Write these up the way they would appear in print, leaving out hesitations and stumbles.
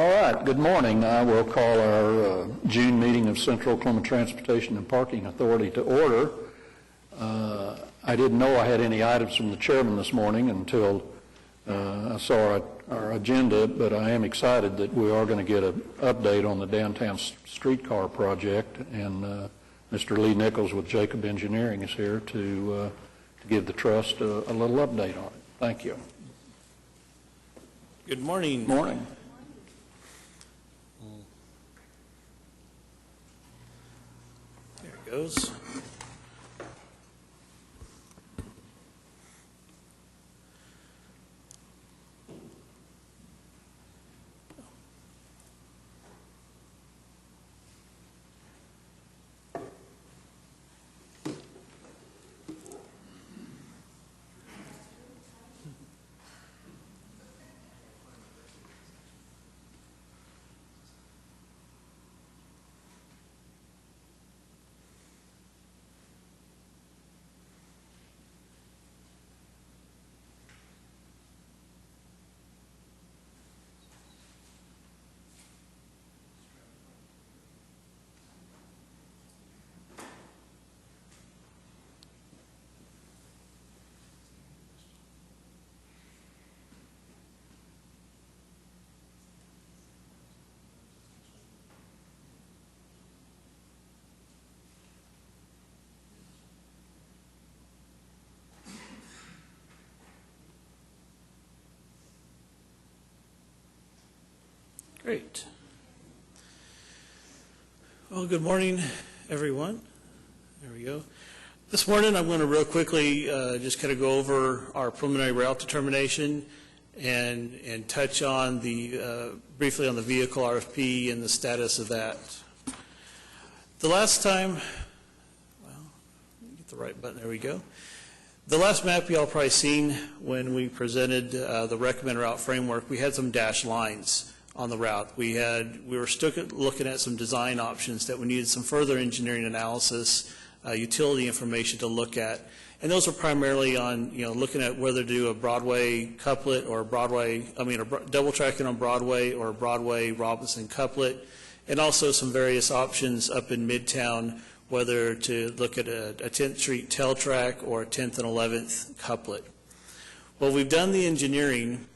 All right, good morning. I will call our June meeting of Central Oklahoma Transportation and Parking Authority to order. I didn't know I had any items from the chairman this morning until I saw our agenda, but I am excited that we are going to get an update on the downtown streetcar project, and Mr. Lee Nichols with Jacob Engineering is here to give the trust a little update on it. Thank you. Good morning. Morning. There it goes. Great. Well, good morning, everyone. There we go. This morning, I'm going to real quickly just kind of go over our preliminary route determination and touch on the briefly on the vehicle RFP and the status of that. The last time, well, get the right button. There we go. The last map y'all probably seen when we presented the recommended route framework, we had some dashed lines on the route. We were still looking at some design options that we needed some further engineering analysis, utility information to look at, and those are primarily on looking at whether to do a Broadway couplet or double tracking on Broadway or a Broadway Robinson couplet, and also some various options up in Midtown, whether to look at a 10th Street tail track or a 10th and 11th couplet. Well, we've done the engineering,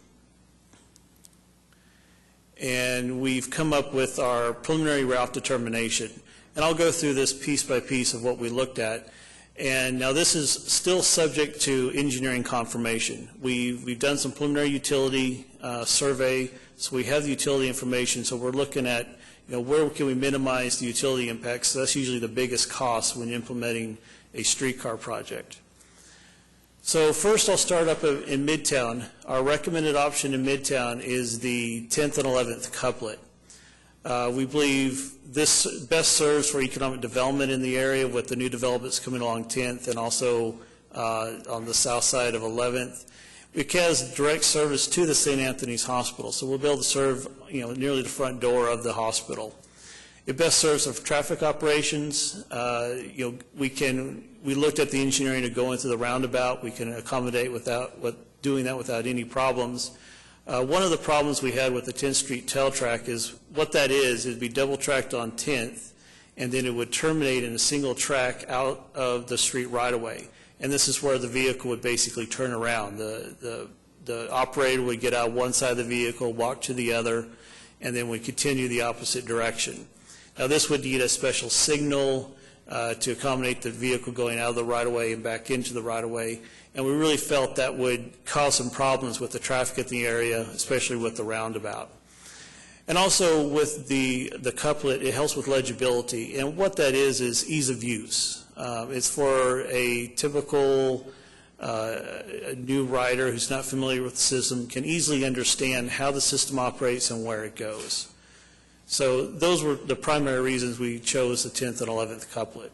and we've come up with our preliminary route determination. And I'll go through this piece by piece of what we looked at. And now this is still subject to engineering confirmation. We've done some preliminary utility survey, so we have the utility information. So we're looking at where can we minimize the utility impacts. So that's usually the biggest cost when implementing a streetcar project. So first I'll start up in Midtown. Our recommended option in Midtown is the 10th and 11th couplet. We believe this best serves for economic development in the area with the new developments coming along 10th and also on the south side of 11th. It has direct service to the St. Anthony's Hospital, so we'll be able to serve nearly the front door of the hospital. It best serves for traffic operations. We looked at the engineering to go into the roundabout. We can accommodate doing that without any problems. One of the problems we had with the 10th Street tail track is what that is. It'd be double tracked on 10th, and then it would terminate in a single track out of the street right away. And this is where the vehicle would basically turn around. The operator would get out one side of the vehicle, walk to the other, and then would continue the opposite direction. Now this would need a special signal to accommodate the vehicle going out of the right-of-way and back into the right-of-way, and we really felt that would cause some problems with the traffic in the area, especially with the roundabout. And also with the couplet, it helps with legibility, and what that is ease of use. It's for a typical new rider who's not familiar with the system can easily understand how the system operates and where it goes. So those were the primary reasons we chose the 10th and 11th couplet.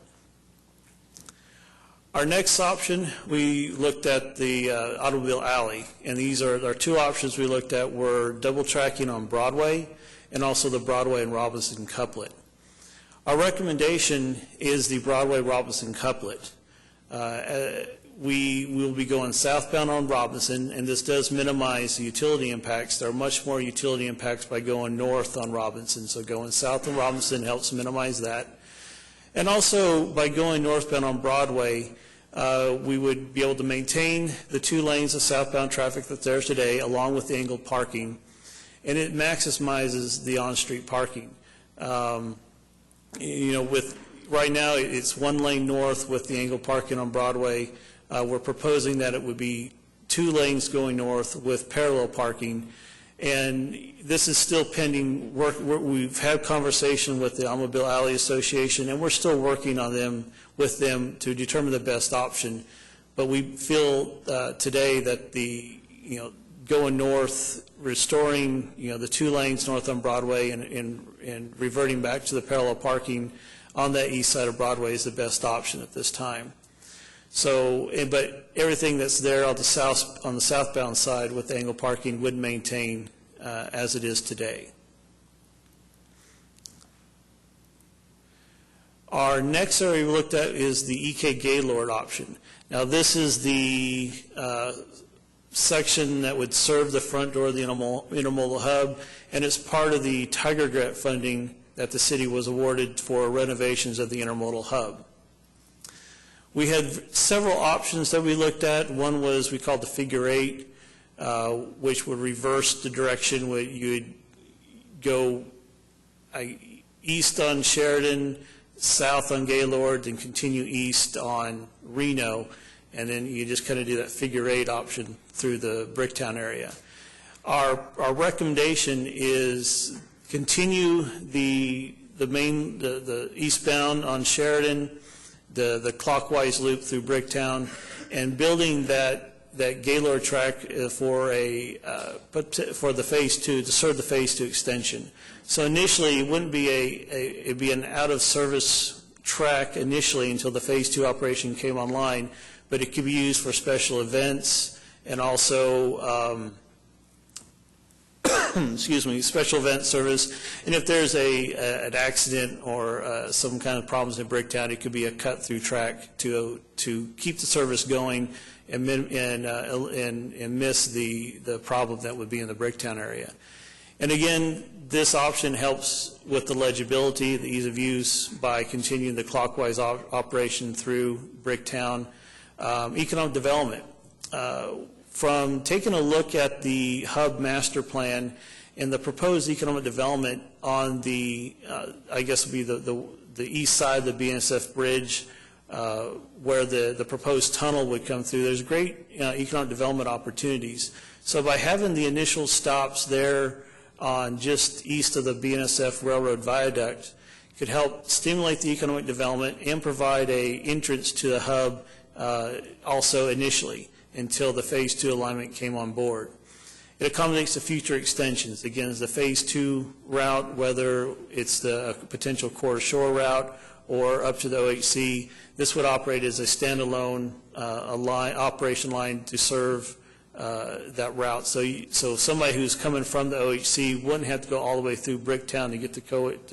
Our next option, we looked at the automobile alley, and these are our two options we looked at were double tracking on Broadway and also the Broadway and Robinson couplet. Our recommendation is the Broadway Robinson couplet. we will be going southbound on Robinson, and this does minimize the utility impacts. There are much more utility impacts by going north on Robinson, so going south on Robinson helps minimize that. And also, by going northbound on Broadway, we would be able to maintain the 2 lanes of southbound traffic that's there today, along with the angled parking, and it maximizes the on-street parking. With right now, it's 1 lane north with the angled parking on Broadway. We're proposing that it would be 2 lanes going north with parallel parking. And this is still pending work. We've had conversation with the Automobile Alley Association, and we're still working on with them to determine the best option. But we feel today that going north, restoring the 2 lanes north on Broadway and reverting back to the parallel parking on that east side of Broadway is the best option at this time. So, but everything that's there on the southbound side with the angle parking would maintain as it is today. Our next area we looked at is the EK Gaylord option. Now, this is the section that would serve the front door of the intermodal hub, and it's part of the Tiger Grant funding that the city was awarded for renovations of the intermodal hub. We had several options that we looked at. One was we called the figure 8, which would reverse the direction where you would go east on Sheridan, south on Gaylord, and continue east on Reno, and then you just kind of do that figure 8 option through the Bricktown area. Our recommendation is continue the eastbound on Sheridan, the clockwise loop through Bricktown, and building that Gaylord track for the phase 2 to serve the phase 2 extension. So initially, it wouldn't be it'd be an out of service track initially until the phase 2 operation came online, but it could be used for special events and also special event service. And if there's an accident or some kind of problems in Bricktown, it could be a cut-through track to keep the service going and miss the problem that would be in the Bricktown area. And again, this option helps with the legibility, the ease of use by continuing the clockwise operation through Bricktown. Economic development. From taking a look at the hub master plan and the proposed economic development on the, I guess would be the east side of the BNSF bridge, where the proposed tunnel would come through, there's great economic development opportunities. So by having the initial stops there on just east of the BNSF Railroad Viaduct could help stimulate the economic development and provide a entrance to the hub also initially, until the phase 2 alignment came on board. It accommodates the future extensions. Again, as the phase 2 route, whether it's the potential core shore route or up to the OHC, this would operate as a standalone operation line to serve that route. So somebody who's coming from the OHC wouldn't have to go all the way through Bricktown to get to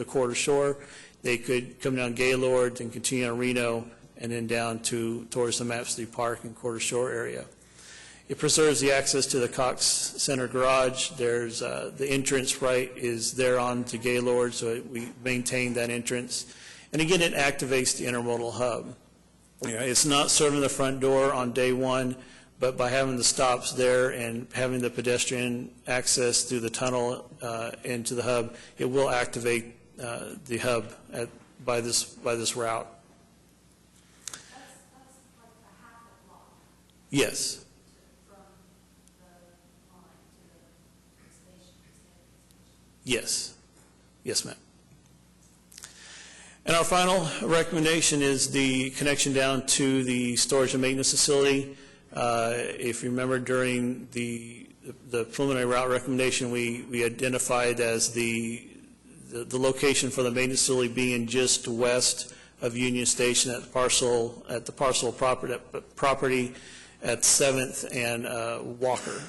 Quarter Shore. They could come down Gaylord and continue on Reno and then down towards the Mapsley Park and Quarter Shore area. It preserves the access to the Cox Center garage. There's the entrance is there on to Gaylord, so we maintain that entrance. And again, it activates the intermodal hub. It's not serving the front door on day one, but by having the stops there and having the pedestrian access through the tunnel into the hub, it will activate the hub by this route. Yes. From the line to the station. Yes. Yes, ma'am. And our final recommendation is the connection down to the storage and maintenance facility. If you remember, during the preliminary route recommendation, we identified as the location for the maintenance facility being just west of Union Station at the parcel property at 7th and Walker,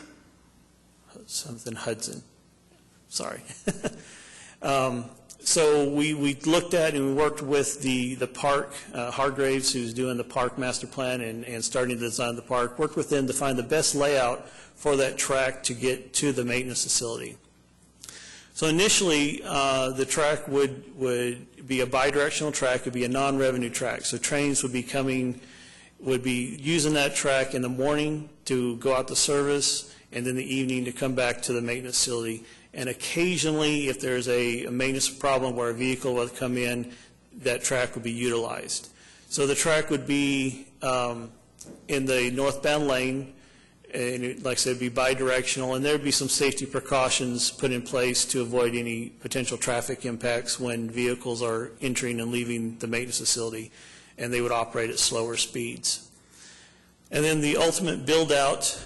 7th and Hudson. Sorry. So we looked at and we worked with the park, Hargraves, who's doing the park master plan and starting to design the park, worked with them to find the best layout for that track to get to the maintenance facility. So initially, the track would be a bidirectional track. It would be a non-revenue track. So trains would be using that track in the morning to go out to service, and then the evening to come back to the maintenance facility. And occasionally, if there's a maintenance problem where a vehicle would come in, that track would be utilized. So the track would be in the northbound lane, and like I said, it'd be bidirectional, and there'd be some safety precautions put in place to avoid any potential traffic impacts when vehicles are entering and leaving the maintenance facility, and they would operate at slower speeds. And then the ultimate build-out,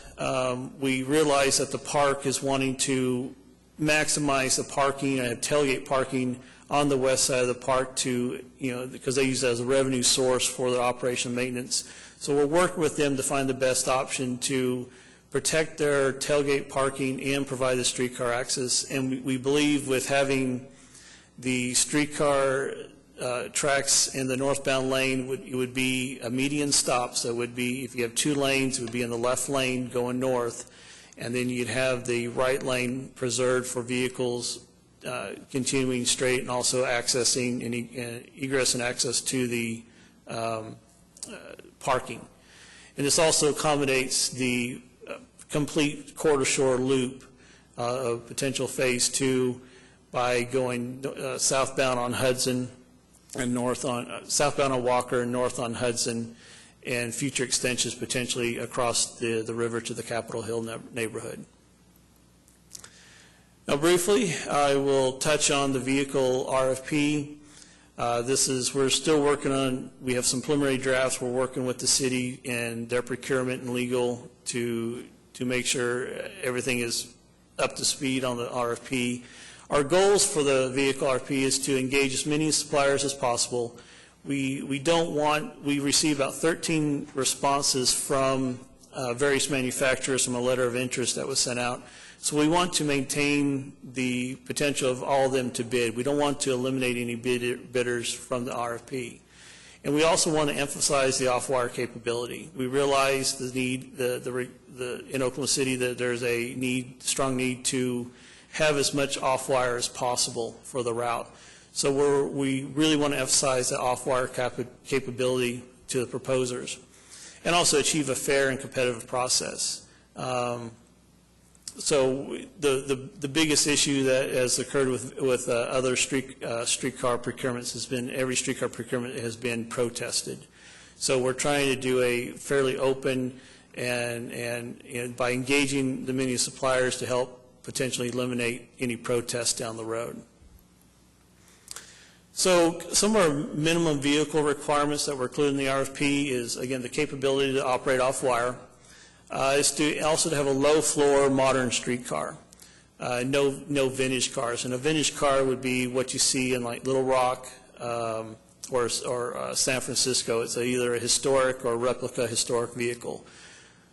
we realized that the park is wanting to maximize the parking and tailgate parking on the west side of the park to, because they use that as a revenue source for their operation and maintenance. So we're working with them to find the best option to protect their tailgate parking and provide the streetcar access. And we believe with having the streetcar tracks in the northbound lane, it would be a median stop. So it would be, if you have two lanes, it would be in the left lane going north, and then you'd have the right lane preserved for vehicles continuing straight and also accessing egress and access to the parking. And this also accommodates the complete quarter shore loop of potential phase 2 by going southbound on Hudson and southbound on Walker and north on Hudson, and future extensions potentially across the river to the Capitol Hill neighborhood. Now briefly, I will touch on the vehicle RFP. We're still working on, we have some preliminary drafts. We're working with the city and their procurement and legal to make sure everything is up to speed on the RFP. Our goals for the vehicle RFP is to engage as many suppliers as possible. We received about 13 responses from various manufacturers from a letter of interest that was sent out. So we want to maintain the potential of all of them to bid. We don't want to eliminate any bidders from the RFP. And we also want to emphasize the off-wire capability. We realize the need, in Oklahoma City, that there's a strong need to have as much off-wire as possible for the route. So we really want to emphasize the off-wire capability to the proposers, and also achieve a fair and competitive process. So the biggest issue that has occurred with other streetcar procurements has been every streetcar procurement has been protested. So we're trying to do a fairly open and by engaging the many suppliers to help potentially eliminate any protests down the road. So some of our minimum vehicle requirements that we're including in the RFP is, again, the capability to operate off-wire. Is to also to have a low-floor modern streetcar, no vintage cars. And a vintage car would be what you see in like Little Rock or San Francisco. It's either a historic or replica historic vehicle.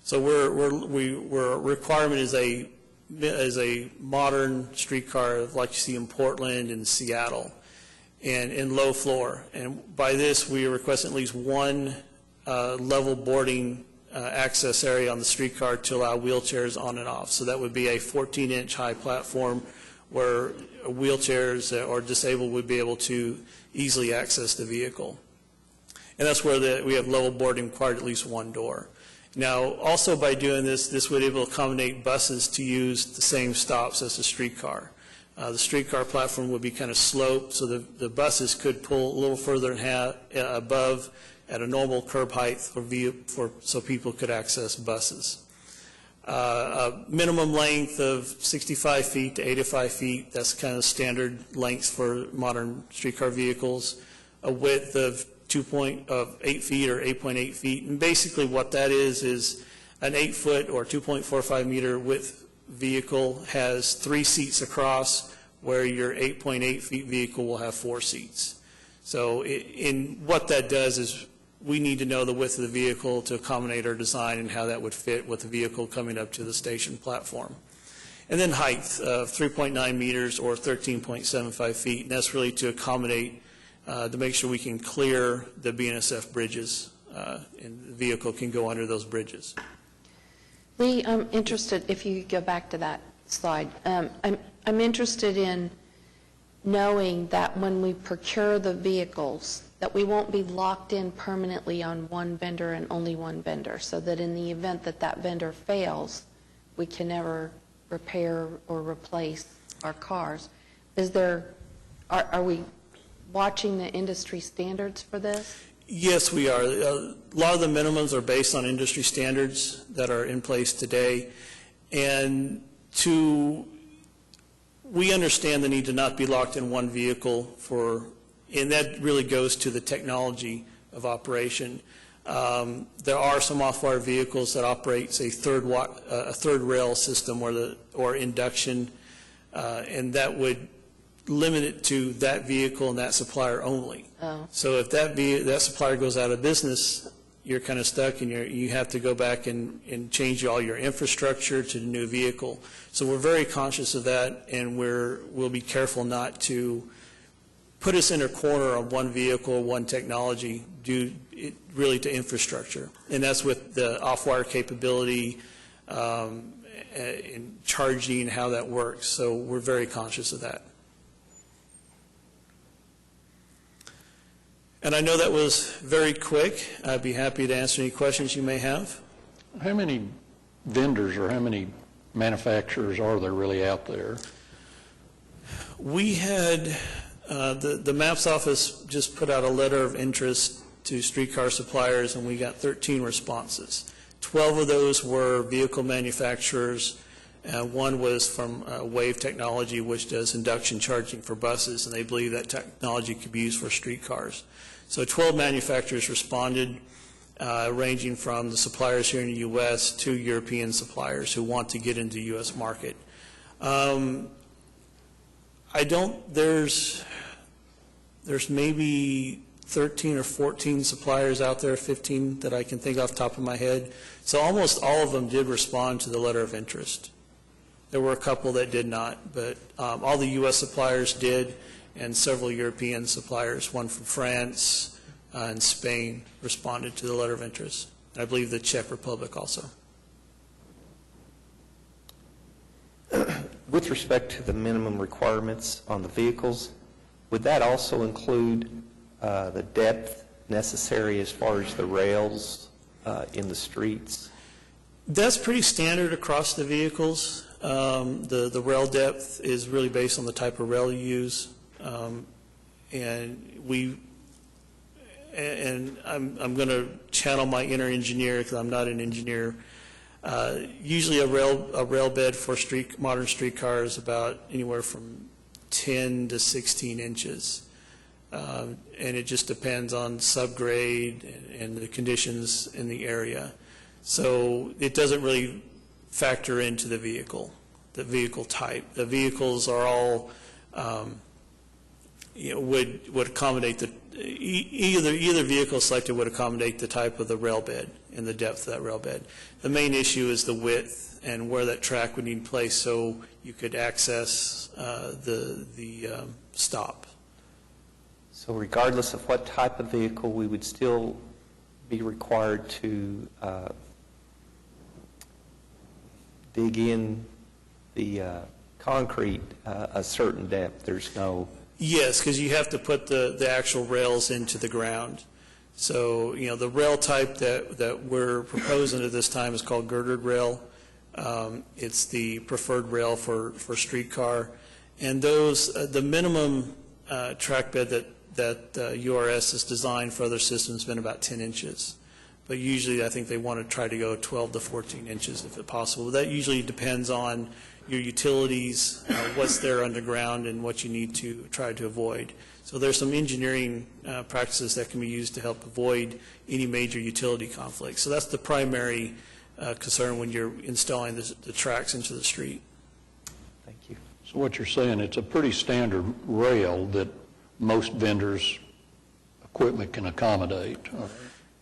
So our requirement is a modern streetcar like you see in Portland and Seattle, and in low floor. And by this, we are requesting at least one level boarding access area on the streetcar to allow wheelchairs on and off. So that would be a 14-inch high platform where wheelchairs or disabled would be able to easily access the vehicle. And that's where we have level boarding required at least one door. Now, also by doing this would be able to accommodate buses to use the same stops as the streetcar. The streetcar platform would be kind of sloped, so the buses could pull a little further above at a normal curb height so people could access buses. A minimum length of 65 feet to 85 feet, that's kind of standard lengths for modern streetcar vehicles. A width of 8 feet or 8.8 feet. And basically what that is an 8-foot or 2.45 meter width vehicle has 3 seats across, where your 8.8 feet vehicle will have 4 seats. So what that does is we need to know the width of the vehicle to accommodate our design and how that would fit with the vehicle coming up to the station platform. And then height of 3.9 meters or 13.75 feet, and that's really to accommodate, to make sure we can clear the BNSF bridges, and the vehicle can go under those bridges. Lee, I'm interested, if you could go back to that slide, I'm interested in knowing that when we procure the vehicles, that we won't be locked in permanently on one vendor and only one vendor, so that in the event that that vendor fails, we can never repair or replace our cars. Are we watching the industry standards for this? Yes, we are. A lot of the minimums are based on industry standards that are in place today, and we understand the need to not be locked in one vehicle and that really goes to the technology of operation. There are some off-wire vehicles that operate, say, a third rail system or induction, and that would limit it to that vehicle and that supplier only. Oh. So if that supplier goes out of business, you're kind of stuck, and you have to go back and change all your infrastructure to the new vehicle. So we're very conscious of that, and we'll be careful not to put us in a corner on one vehicle, one technology, due really to infrastructure. And that's with the off-wire capability and charging and how that works. So we're very conscious of that. And I know that was very quick. I'd be happy to answer any questions you may have. How many vendors or how many manufacturers are there really out there? We had, the MAPS office just put out a letter of interest to streetcar suppliers, and we got 13 responses. 12 of those were vehicle manufacturers. One was from Wave Technology, which does induction charging for buses, and they believe that technology could be used for streetcars. So 12 manufacturers responded, ranging from the suppliers here in the U.S. to European suppliers who want to get into the U.S. market. There's maybe 13 or 14 suppliers out there, 15 that I can think off the top of my head. So almost all of them did respond to the letter of interest. There were a couple that did not, but all the U.S. suppliers did, and several European suppliers, one from France and Spain, responded to the letter of interest. I believe the Czech Republic also. With respect to the minimum requirements on the vehicles, would that also include the depth necessary as far as the rails in the streets? That's pretty standard across the vehicles. The rail depth is really based on the type of rail you use. And I'm going to channel my inner engineer because I'm not an engineer. Usually a rail bed for modern streetcars is about anywhere from 10 to 16 inches. And it just depends on subgrade and the conditions in the area. So it doesn't really factor into the vehicle type. The vehicles are all would accommodate either vehicle selected would accommodate the type of the rail bed and the depth of that rail bed. The main issue is the width and where that track would need placed so you could access the stop. So regardless of what type of vehicle, we would still be required to dig in the concrete a certain depth. There's no... Yes, because you have to put the actual rails into the ground. So, the rail type that we're proposing at this time is called girdered rail. It's the preferred rail for streetcar. And the minimum track bed that URS has designed for other systems has been about 10 inches. But usually I think they want to try to go 12 to 14 inches if possible. That usually depends on your utilities, what's there underground, and what you need to try to avoid. So there's some engineering practices that can be used to help avoid any major utility conflicts. So that's the primary concern when you're installing the tracks into the street. Thank you. So what you're saying, it's a pretty standard rail that most vendors' equipment can accommodate.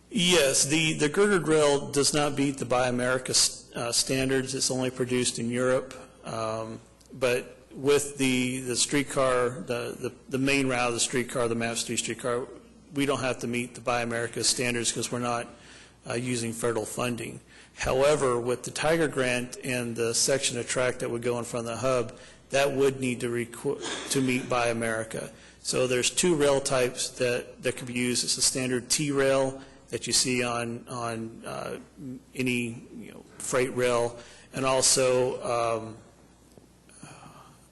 Yes, the girdered rail does not meet the Buy America standards. It's only produced in Europe. But with the streetcar, the main route of the streetcar, the Map Street streetcar, we don't have to meet the Buy America standards because we're not using federal funding. However, with the Tiger Grant and the section of track that would go in front of the hub, that would need to meet Buy America. So there's two rail types that could be used. It's a standard T-rail that you see on any freight rail, and also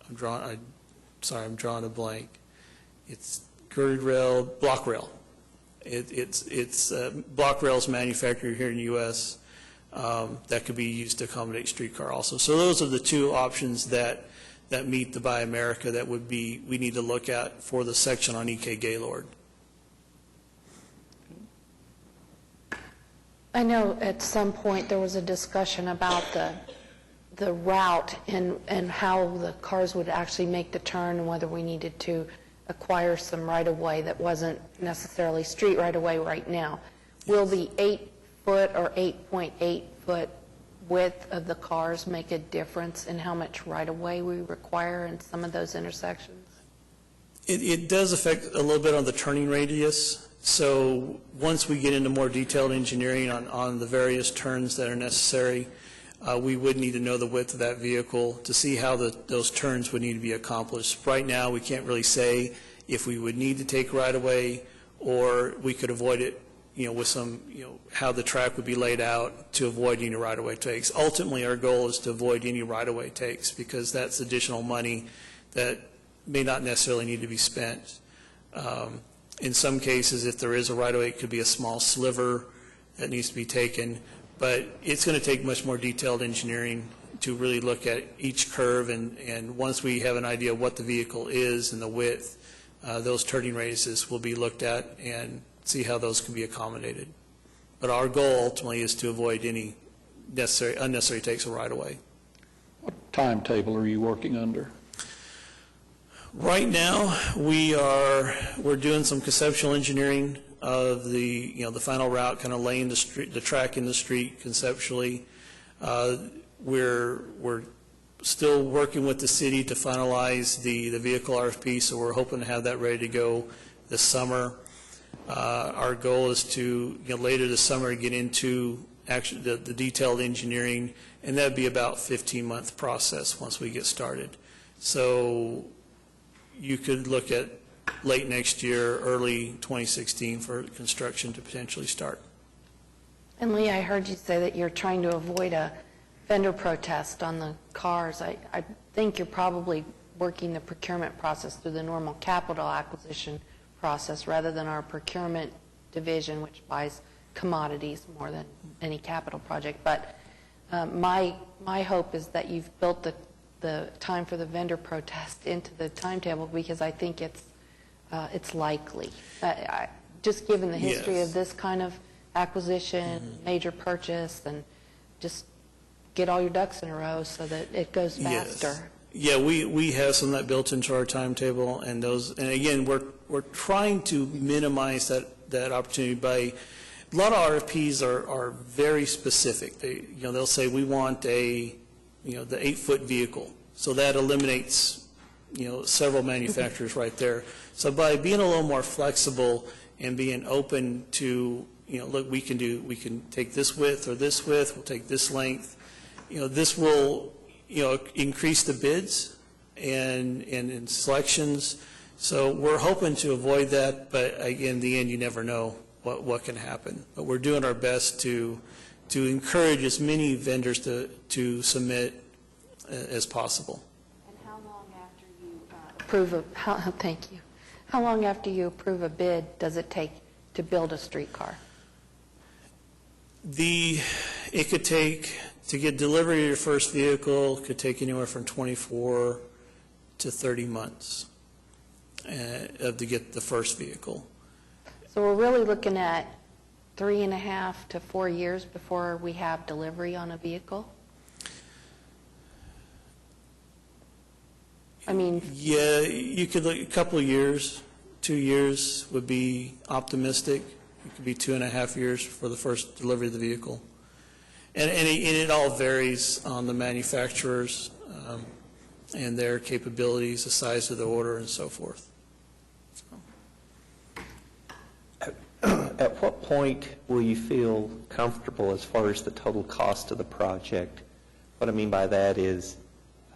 I'm drawing a blank. It's girded rail, block rail. It's block rails manufactured here in the U.S. That could be used to accommodate streetcar also. So those are the two options that meet the Buy America that we need to look at for the section on E.K. Gaylord. I know at some point there was a discussion about the route and how the cars would actually make the turn and whether we needed to acquire some right-of-way that wasn't necessarily street right-of-way right now. Will the 8-foot or 8.8-foot width of the cars make a difference in how much right-of-way we require in some of those intersections? It does affect a little bit on the turning radius. So once we get into more detailed engineering on the various turns that are necessary, we would need to know the width of that vehicle to see how those turns would need to be accomplished. Right now, we can't really say if we would need to take right-of-way or we could avoid it, with some, how the track would be laid out to avoid any right-of-way takes. Ultimately, our goal is to avoid any right-of-way takes because that's additional money that may not necessarily need to be spent. In some cases, if there is a right-of-way, it could be a small sliver that needs to be taken. But it's going to take much more detailed engineering to really look at each curve, and once we have an idea of what the vehicle is and the width, those turning radiuses will be looked at and see how those can be accommodated. But our goal ultimately is to avoid any unnecessary takes of right-of-way. What timetable are you working under? Right now, we're doing some conceptual engineering of the final route, kind of laying the track in the street conceptually. We're still working with the city to finalize the vehicle RFP, so we're hoping to have that ready to go this summer. Our goal is to later this summer get into actually the detailed engineering, and that'd be about a 15-month process once we get started. So you could look at late next year, early 2016 for construction to potentially start. And Lee, I heard you say that you're trying to avoid a vendor protest on the cars. I think you're probably working the procurement process through the normal capital acquisition process rather than our procurement division, which buys commodities more than any capital project. But my hope is that you've built the time for the vendor protest into the timetable because I think it's likely. Just given the history Yes. of this kind of acquisition, major purchase, and just get all your ducks in a row so that it goes faster. Yes. Yeah, we have some of that built into our timetable, and again, we're trying to minimize that opportunity by, a lot of RFPs are very specific. They'll say we want the 8-foot vehicle, so that eliminates several manufacturers right there. So by being a little more flexible and being open to look, we can take this width or this width, we'll take this length. This will increase the bids and selections. So we're hoping to avoid that, but again, in the end, you never know what can happen. But we're doing our best to encourage as many vendors to submit as possible. And how long after you approve thank you. How long after you approve a bid does it take to build a streetcar? It could take, to get delivery of your first vehicle, could take anywhere from 24 to 30 months to get the first vehicle. So we're really looking at 3.5 to 4 years before we have delivery on a vehicle? I mean, yeah, you could look a couple of years. 2 years would be optimistic. It could be 2.5 years for the first delivery of the vehicle. And it all varies on the manufacturers and their capabilities, the size of the order, and so forth. At what point will you feel comfortable as far as the total cost of the project? What I mean by that is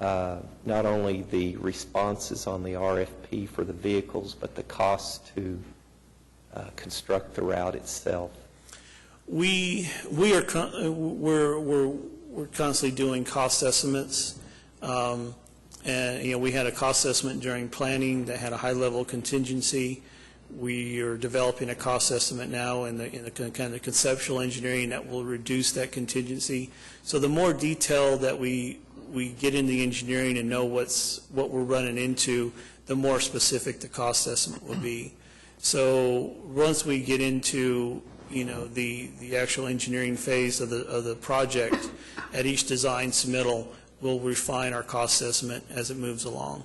not only the responses on the RFP for the vehicles, but the cost to construct the route itself. We're constantly doing cost estimates, and we had a cost estimate during planning that had a high level of contingency. We are developing a cost estimate now in the kind of conceptual engineering that will reduce that contingency. So the more detail that we get in the engineering and know what we're running into, the more specific the cost estimate will be. So once we get into the actual engineering phase of the project, at each design submittal, we'll refine our cost estimate as it moves along.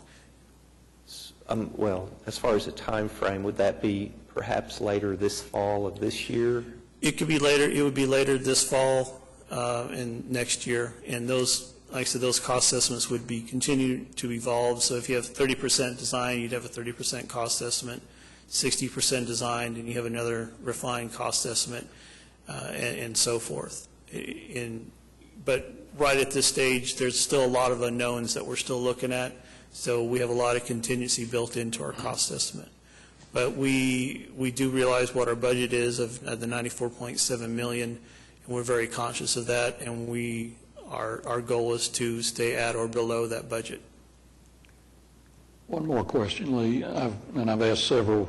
Well, as far as a time frame, would that be perhaps later this fall of this year? It could be later. It would be later this fall and next year. And those, like I said, those cost estimates would be continue to evolve. So if you have 30% design, you'd have a 30% cost estimate. 60% designed, and you have another refined cost estimate, and so forth. But right at this stage, there's still a lot of unknowns that we're still looking at, so we have a lot of contingency built into our cost estimate. But we do realize what our budget is of the $94.7 million, and we're very conscious of that, and our goal is to stay at or below that budget. One more question, Lee. I've asked several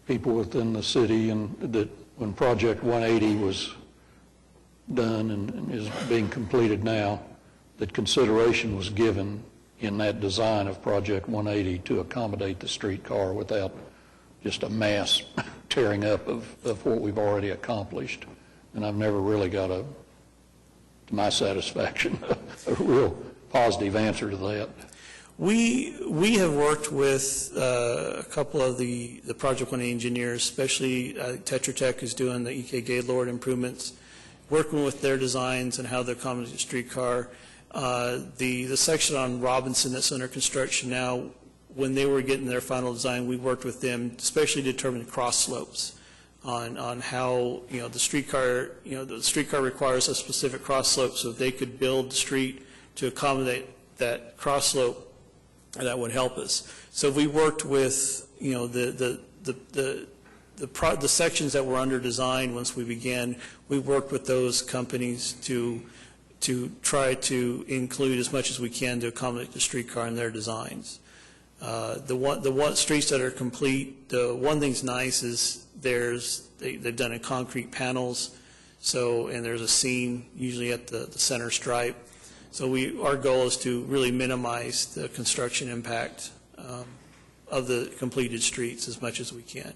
people within the city, and that when Project 180 was done and is being completed now, that consideration was given in that design of Project 180 to accommodate the streetcar without just a mass tearing up of what we've already accomplished. And I've never really got to my satisfaction, a real positive answer to that. We have worked with a couple of the Project 180 engineers, especially Tetra Tech is doing the E.K. Gaylord improvements, working with their designs and how they accommodate the streetcar. The section on Robinson that's under construction now, when they were getting their final design, we worked with them, especially to determine cross slopes on how the streetcar requires a specific cross slope, so if they could build the street to accommodate that cross slope, that would help us. So we worked with the sections that were under design. Once we began, we worked with those companies to try to include as much as we can to accommodate the streetcar in their designs. The one streets that are complete, the one thing's nice is they've done in concrete panels, and there's a seam usually at the center stripe. So our goal is to really minimize the construction impact of the completed streets as much as we can.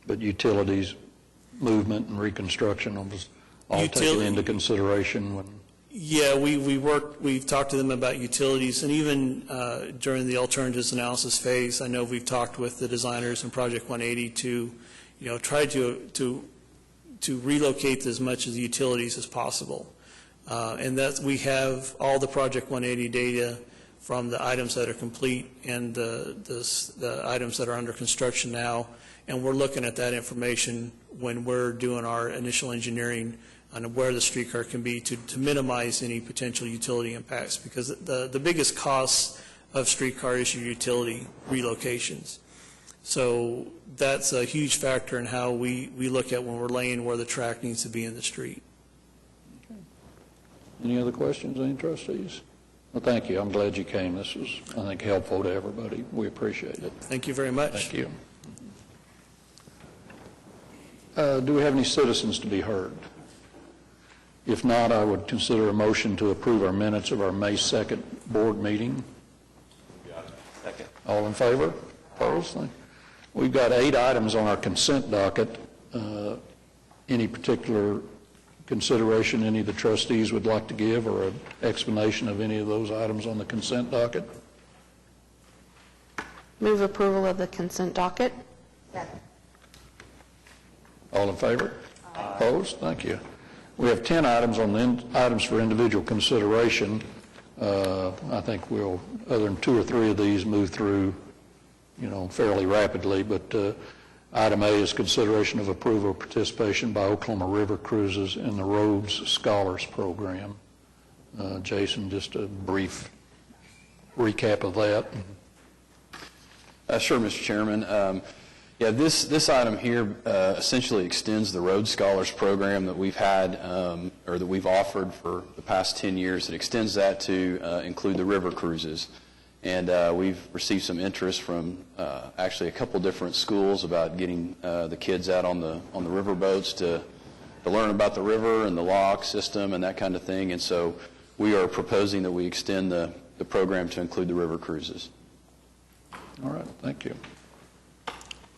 But utilities, movement, and reconstruction was all taken into consideration when... Yeah, we've talked to them about utilities, and even during the alternatives analysis phase, I know we've talked with the designers in Project 180 to try to relocate as much of the utilities as possible. And that we have all the Project 180 data from the items that are complete and the items that are under construction now, and we're looking at that information when we're doing our initial engineering on where the streetcar can be to minimize any potential utility impacts, because the biggest cost of streetcar is your utility relocations. So that's a huge factor in how we look at when we're laying where the track needs to be in the street. Any other questions, any trustees? Well, thank you. I'm glad you came. This was, I think, helpful to everybody. We appreciate it. Thank you very much. Thank you. Do we have any citizens to be heard? If not, I would consider a motion to approve our minutes of our May 2nd board meeting. Second. All in favor? Opposed? We've got 8 items on our consent docket. Any particular consideration any of the trustees would like to give, or an explanation of any of those items on the consent docket? Move approval of the consent docket. All in favor? Opposed? Thank you. We have 10 items on the items for individual consideration. I think we'll, other than 2 or 3 of these, move through, fairly rapidly. But item A is consideration of approval of participation by Oklahoma River Cruises in the Rhodes Scholars Program. Jason, just a brief recap of that. Sure, Mr. Chairman. This item here essentially extends the Rhodes Scholars Program that we've had or that we've offered for the past 10 years. It extends that to include the river cruises. And we've received some interest from actually a couple different schools about getting the kids out on the river boats to learn about the river and the lock system and that kind of thing. And so we are proposing that we extend the program to include the river cruises. All right, thank you.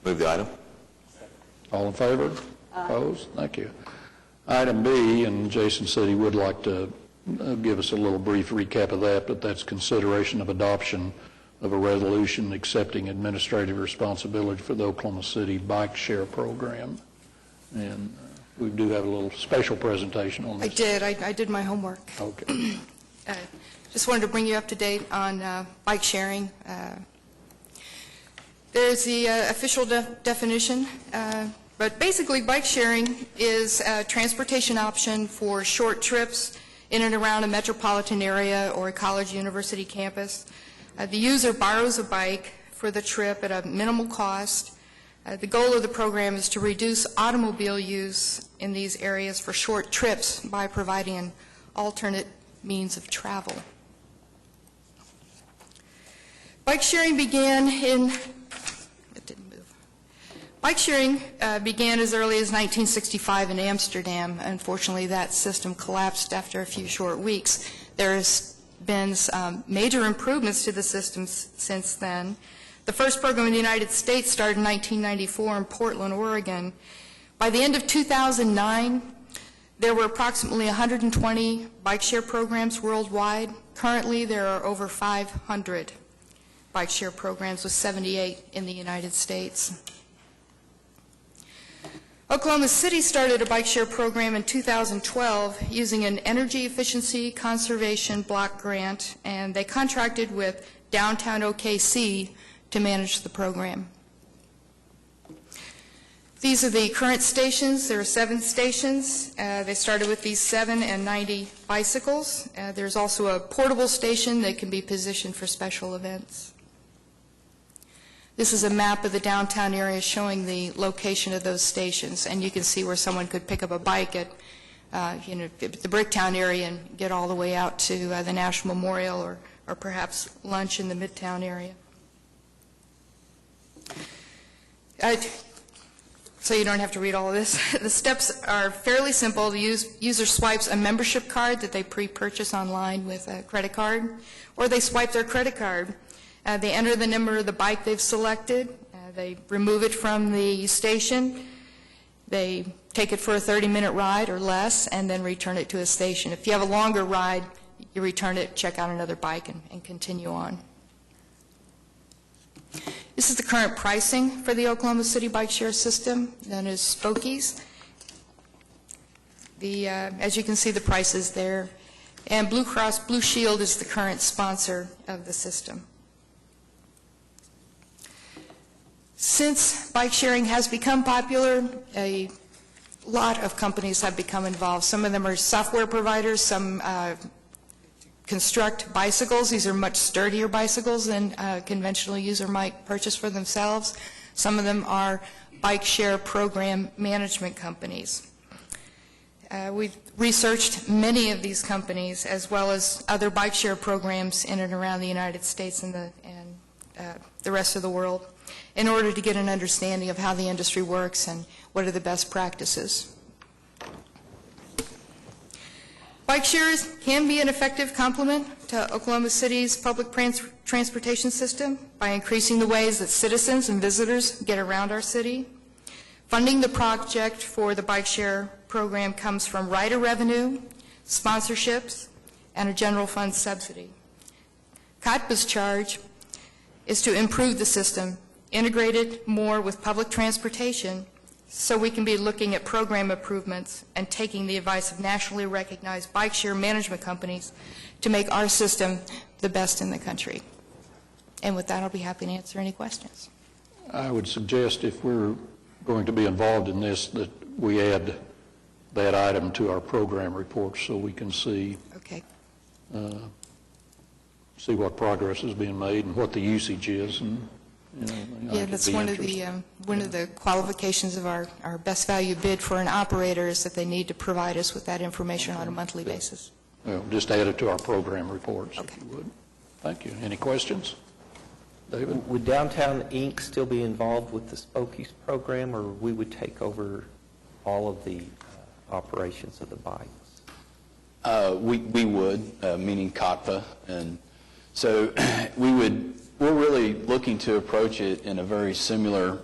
Move the item. All in favor? Opposed? Thank you. Item B, and Jason said he would like to give us a little brief recap of that, but that's consideration of adoption of a resolution accepting administrative responsibility for the Oklahoma City Bike Share Program. And we do have a little special presentation on this. I did. I did my homework. Okay. Just wanted to bring you up to date on bike sharing. There's the official definition, but basically bike sharing is a transportation option for short trips in and around a metropolitan area or a college university campus. The user borrows a bike for the trip at a minimal cost. The goal of the program is to reduce automobile use in these areas for short trips by providing an alternate means of travel. Bike sharing began as early as 1965 in Amsterdam. Unfortunately, that system collapsed after a few short weeks. There's been major improvements to the system since then. The first program in the United States started in 1994 in Portland, Oregon. By the end of 2009, there were approximately 120 bike share programs worldwide. Currently, there are over 500 bike share programs, with 78 in the United States. Oklahoma City started a bike share program in 2012 using an energy efficiency conservation block grant, and they contracted with downtown OKC to manage the program. These are the current stations. There are 7 stations. They started with these 7 and 90 bicycles. There's also a portable station that can be positioned for special events. This is a map of the downtown area showing the location of those stations, and you can see where someone could pick up a bike at the Bricktown area and get all the way out to the National Memorial, or perhaps lunch in the Midtown area. So you don't have to read all of this. The steps are fairly simple. The user swipes a membership card that they pre-purchase online with a credit card, or they swipe their credit card. They enter the number of the bike they've selected. They remove it from the station. They take it for a 30-minute ride or less, and then return it to a station. If you have a longer ride, you return it, check out another bike, and continue on. This is the current pricing for the Oklahoma City bike share system, known as Spokies. As you can see, the prices there. And Blue Cross Blue Shield is the current sponsor of the system. Since bike sharing has become popular, a lot of companies have become involved. Some of them are software providers, some construct bicycles. These are much sturdier bicycles than a conventional user might purchase for themselves. Some of them are bike share program management companies. We've researched many of these companies, as well as other bike share programs in and around the United States and the rest of the world, in order to get an understanding of how the industry works and what are the best practices. Bike shares can be an effective complement to Oklahoma City's public transportation system by increasing the ways that citizens and visitors get around our city. Funding the project for the bike share program comes from rider revenue, sponsorships, and a general fund subsidy. Cotpa's charge is to improve the system, integrate it more with public transportation, So we can be looking at program improvements and taking the advice of nationally recognized bike share management companies to make our system the best in the country. And with that, I'll be happy to answer any questions. I would suggest if we're going to be involved in this, that we add that item to our program report so we can see Okay. see what progress is being made and what the usage is. And, you know, I Yeah, could that's be one of the qualifications of our best value bid for an operator is that they need to provide us with that information on a monthly basis. Well, just add it to our program reports, Okay. if you would. Thank you. Any questions? David? Would Downtown Inc. still be involved with the Spokies program, or we would take over all of the operations of the bikes? We would, meaning Cotpa, and so we're really looking to approach it in a very similar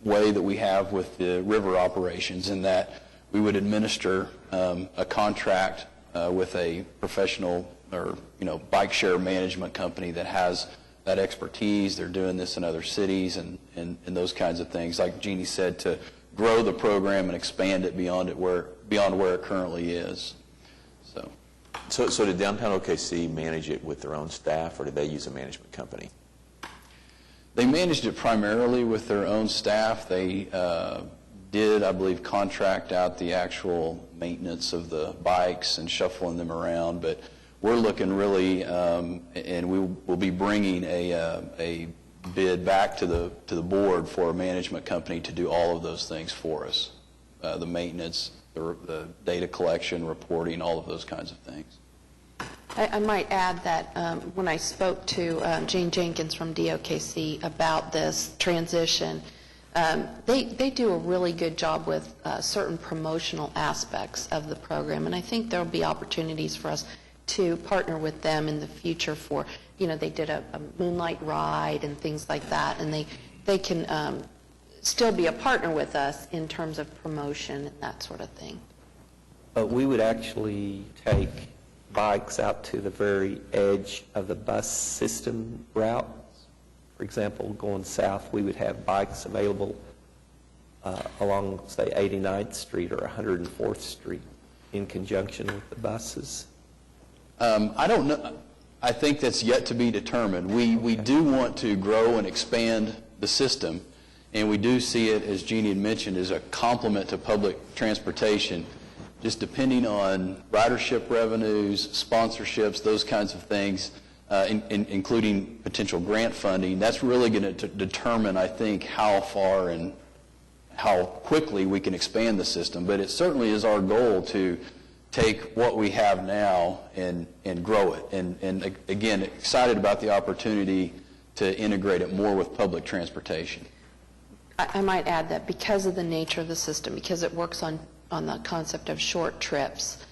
way that we have with the river operations, in that we would administer a contract with a professional or bike share management company that has that expertise. They're doing this in other cities and those kinds of things, like Jeannie said, to grow the program and expand it beyond where it currently is. So did Downtown OKC manage it with their own staff, or did they use a management company? They managed it primarily with their own staff. They did, I believe, contract out the actual maintenance of the bikes and shuffling them around, but we're looking really, and we will be bringing a bid back to the board for a management company to do all of those things for us, the maintenance, the data collection, reporting, all of those kinds of things. I might add that when I spoke to Jane Jenkins from DOKC about this transition, they do a really good job with certain promotional aspects of the program, and I think there will be opportunities for us to partner with them in the future for, they did a moonlight ride and things like that, and they can still be a partner with us in terms of promotion and that sort of thing. But we would actually take bikes out to the very edge of the bus system route. For example, going south, we would have bikes available along, say, 89th Street or 104th Street in conjunction with the buses. I don't know. I think that's yet to be determined. We do want to grow and expand the system, and we do see it, as Jeannie had mentioned, as a complement to public transportation. Just depending on ridership revenues, sponsorships, those kinds of things, including potential grant funding, that's really going to determine, I think, how far and how quickly we can expand the system. But it certainly is our goal to take what we have now and grow it. And again, excited about the opportunity to integrate it more with public transportation. I might add that because of the nature of the system, because it works on the concept of short trips,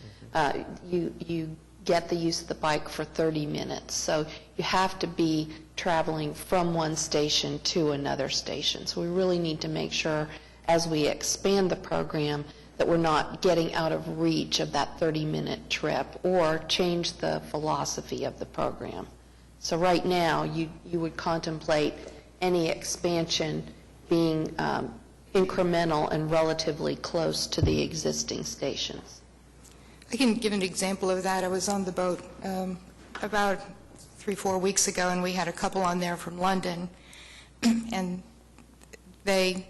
you get the use of the bike for 30 minutes. So you have to be traveling from one station to another station. So we really need to make sure as we expand the program that we're not getting out of reach of that 30-minute trip or change the philosophy of the program. So right now, you would contemplate any expansion being incremental and relatively close to the existing stations. I can give an example of that. I was on the boat about 3-4 weeks ago, and we had a couple on there from London, and they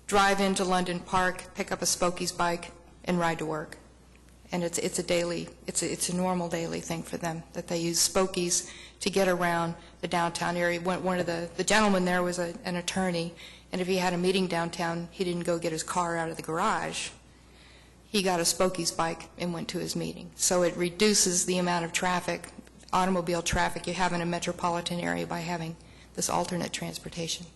drive into London Park, pick up a Spokies bike, and ride to work. And it's a normal daily thing for them, that they use Spokies to get around the downtown area. One of the gentlemen there was an attorney, and if he had a meeting downtown, he didn't go get his car out of the garage. He got a Spokies bike and went to his meeting. So it reduces the amount of traffic, automobile traffic you have in a metropolitan area by having this alternate transportation.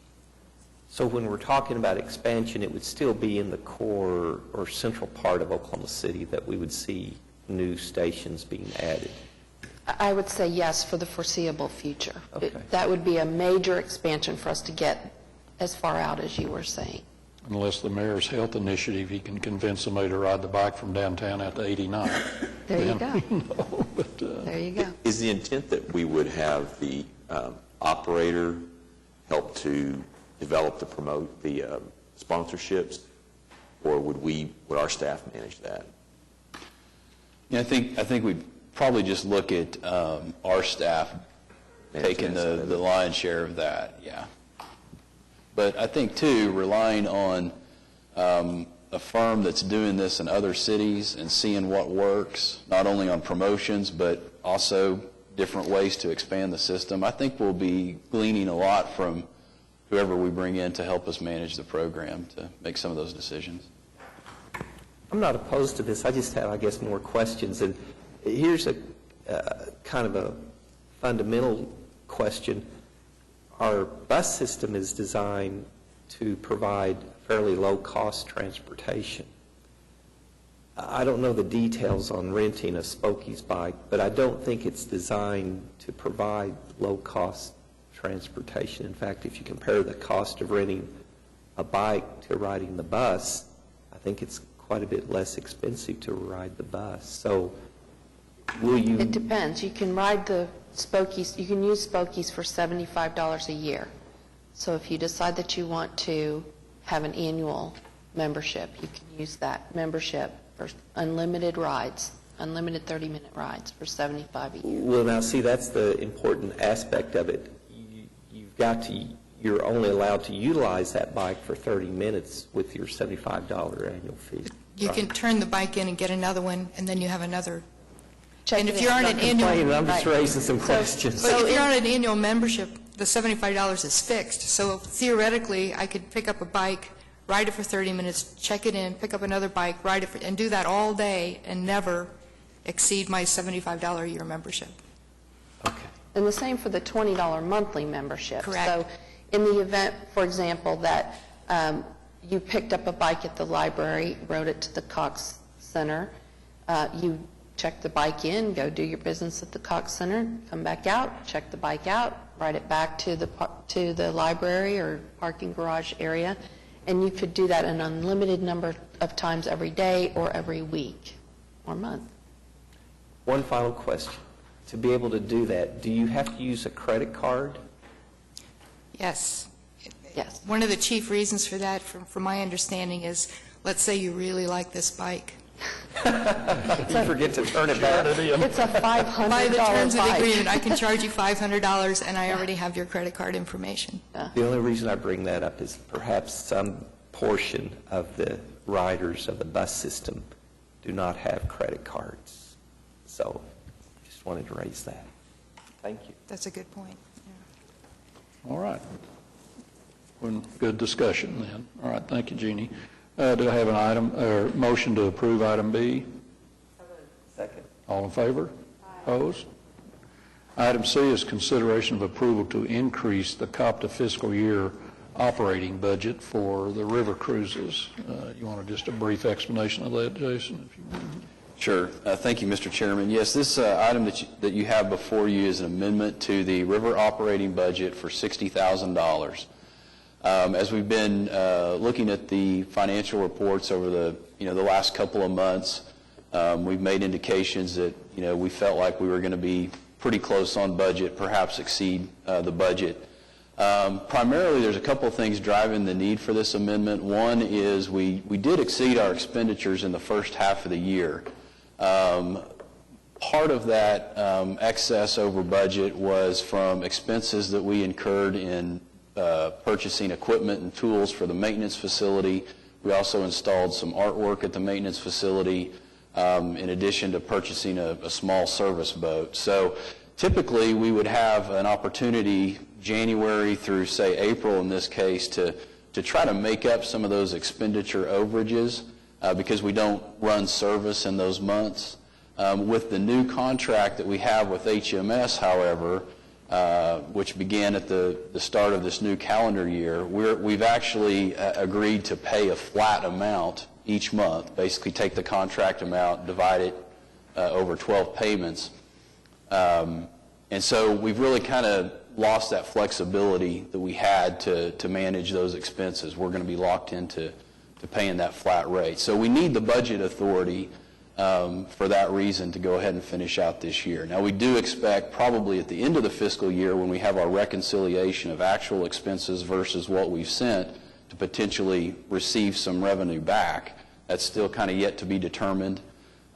So when we're talking about expansion, it would still be in the core or central part of Oklahoma City that we would see new stations being added. I would say yes for the foreseeable future. Okay. That would be a major expansion for us to get as far out as you were saying. Unless the mayor's health initiative, he can convince somebody to ride the bike from downtown out to 89. There you go. No, but, There you go. Is the intent that we would have the operator help to develop the sponsorships, or would our staff manage that? Yeah, I think we'd probably just look at our staff taking the lion's share of that, yeah. But I think, too, relying on a firm that's doing this in other cities and seeing what works, not only on promotions, but also different ways to expand the system, I think we'll be gleaning a lot from whoever we bring in to help us manage the program to make some of those decisions. I'm not opposed to this. I just have, I guess, more questions. And here's a kind of a fundamental question. Our bus system is designed to provide fairly low-cost transportation. I don't know the details on renting a Spokie's bike, but I don't think it's designed to provide low-cost transportation. In fact, if you compare the cost of renting a bike to riding the bus, I think it's quite a bit less expensive to ride the bus. So will you... It depends. You can ride the Spokies, you can use Spokies for $75 a year. So if you decide that you want to have an annual membership, you can use that membership for unlimited rides, unlimited 30-minute rides for $75 a year. Well, now, see, that's the important aspect of it. You're only allowed to utilize that bike for 30 minutes with your $75 annual fee. You can turn the bike in and get another one, and then you have another. Check And it if you're out. on an annual, I'm just raising some questions. but if you're on an annual membership, the $75 is fixed. So theoretically, I could pick up a bike, ride it for 30 minutes, check it in, pick up another bike, ride it, and do that all day and never exceed my $75 a year membership. Okay. And the same for the $20 monthly membership. Correct. So in the event, for example, that you picked up a bike at the library, rode it to the Cox Center, you check the bike in, go do your business at the Cox Center, come back out, check the bike out, ride it back to the library or parking garage area, and you could do that an unlimited number of times every day or every week or month. One final question. To be able to do that, do you have to use a credit card? Yes. Yes. One of the chief reasons for that, from my understanding, is let's say you really like this bike. You forget to turn it back. It's a $500 By the terms of the bike. agreement, I can charge you $500, and I already have your credit card information. The only reason I bring that up is perhaps some portion of the riders of the bus system do not have credit cards. So just wanted to raise that. Thank you. That's a good point. All right. Well, good discussion then. All right, thank you, Jeannie. Do I have an item, or motion to approve item B? Second. All in favor? Opposed? Item C is consideration of approval to increase the Cotpa fiscal year operating budget for the river cruises. You want just a brief explanation of that, Jason? If you would. Sure. Thank you, Mr. Chairman. Yes, this item that you have before you is an amendment to the river operating budget for $60,000. As we've been looking at the financial reports over the last couple of months, we've made indications that we felt like we were going to be pretty close on budget, perhaps exceed the budget. Primarily, there's a couple of things driving the need for this amendment. One is we did exceed our expenditures in the first half of the year. Part of that excess over budget was from expenses that we incurred in purchasing equipment and tools for the maintenance facility. We also installed some artwork at the maintenance facility in addition to purchasing a small service boat. So typically we would have an opportunity January through, say, April in this case to try to make up some of those expenditure overages because we don't run service in those months. With the new contract that we have with HMS, however, which began at the start of this new calendar year, we've actually agreed to pay a flat amount each month, basically take the contract amount, divide it over 12 payments. And so we've really kind of lost that flexibility that we had to manage those expenses. We're going to be locked into paying that flat rate. So we need the budget authority for that reason to go ahead and finish out this year. Now, we do expect probably at the end of the fiscal year when we have our reconciliation of actual expenses versus what we've sent to potentially receive some revenue back. That's still kind of yet to be determined,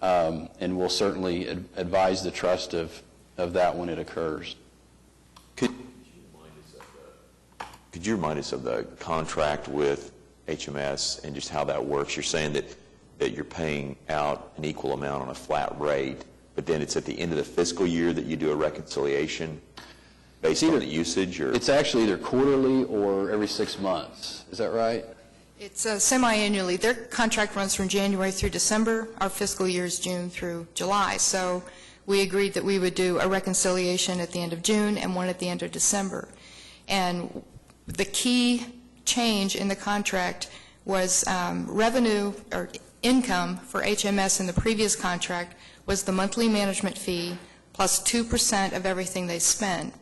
and we'll certainly advise the trust of that when it occurs. Could you remind us of the contract with HMS and just how that works? You're saying that you're paying out an equal amount on a flat rate, but then it's at the end of the fiscal year that you do a reconciliation based on the usage? Or It's actually either quarterly or every 6 months. Is that right? It's semi-annually. Their contract runs from January through December. Our fiscal year is June through July. So we agreed that we would do a reconciliation at the end of June and one at the end of December. And the key change in the contract was revenue or income for HMS in the previous contract was the monthly management fee plus 2% of everything they spend.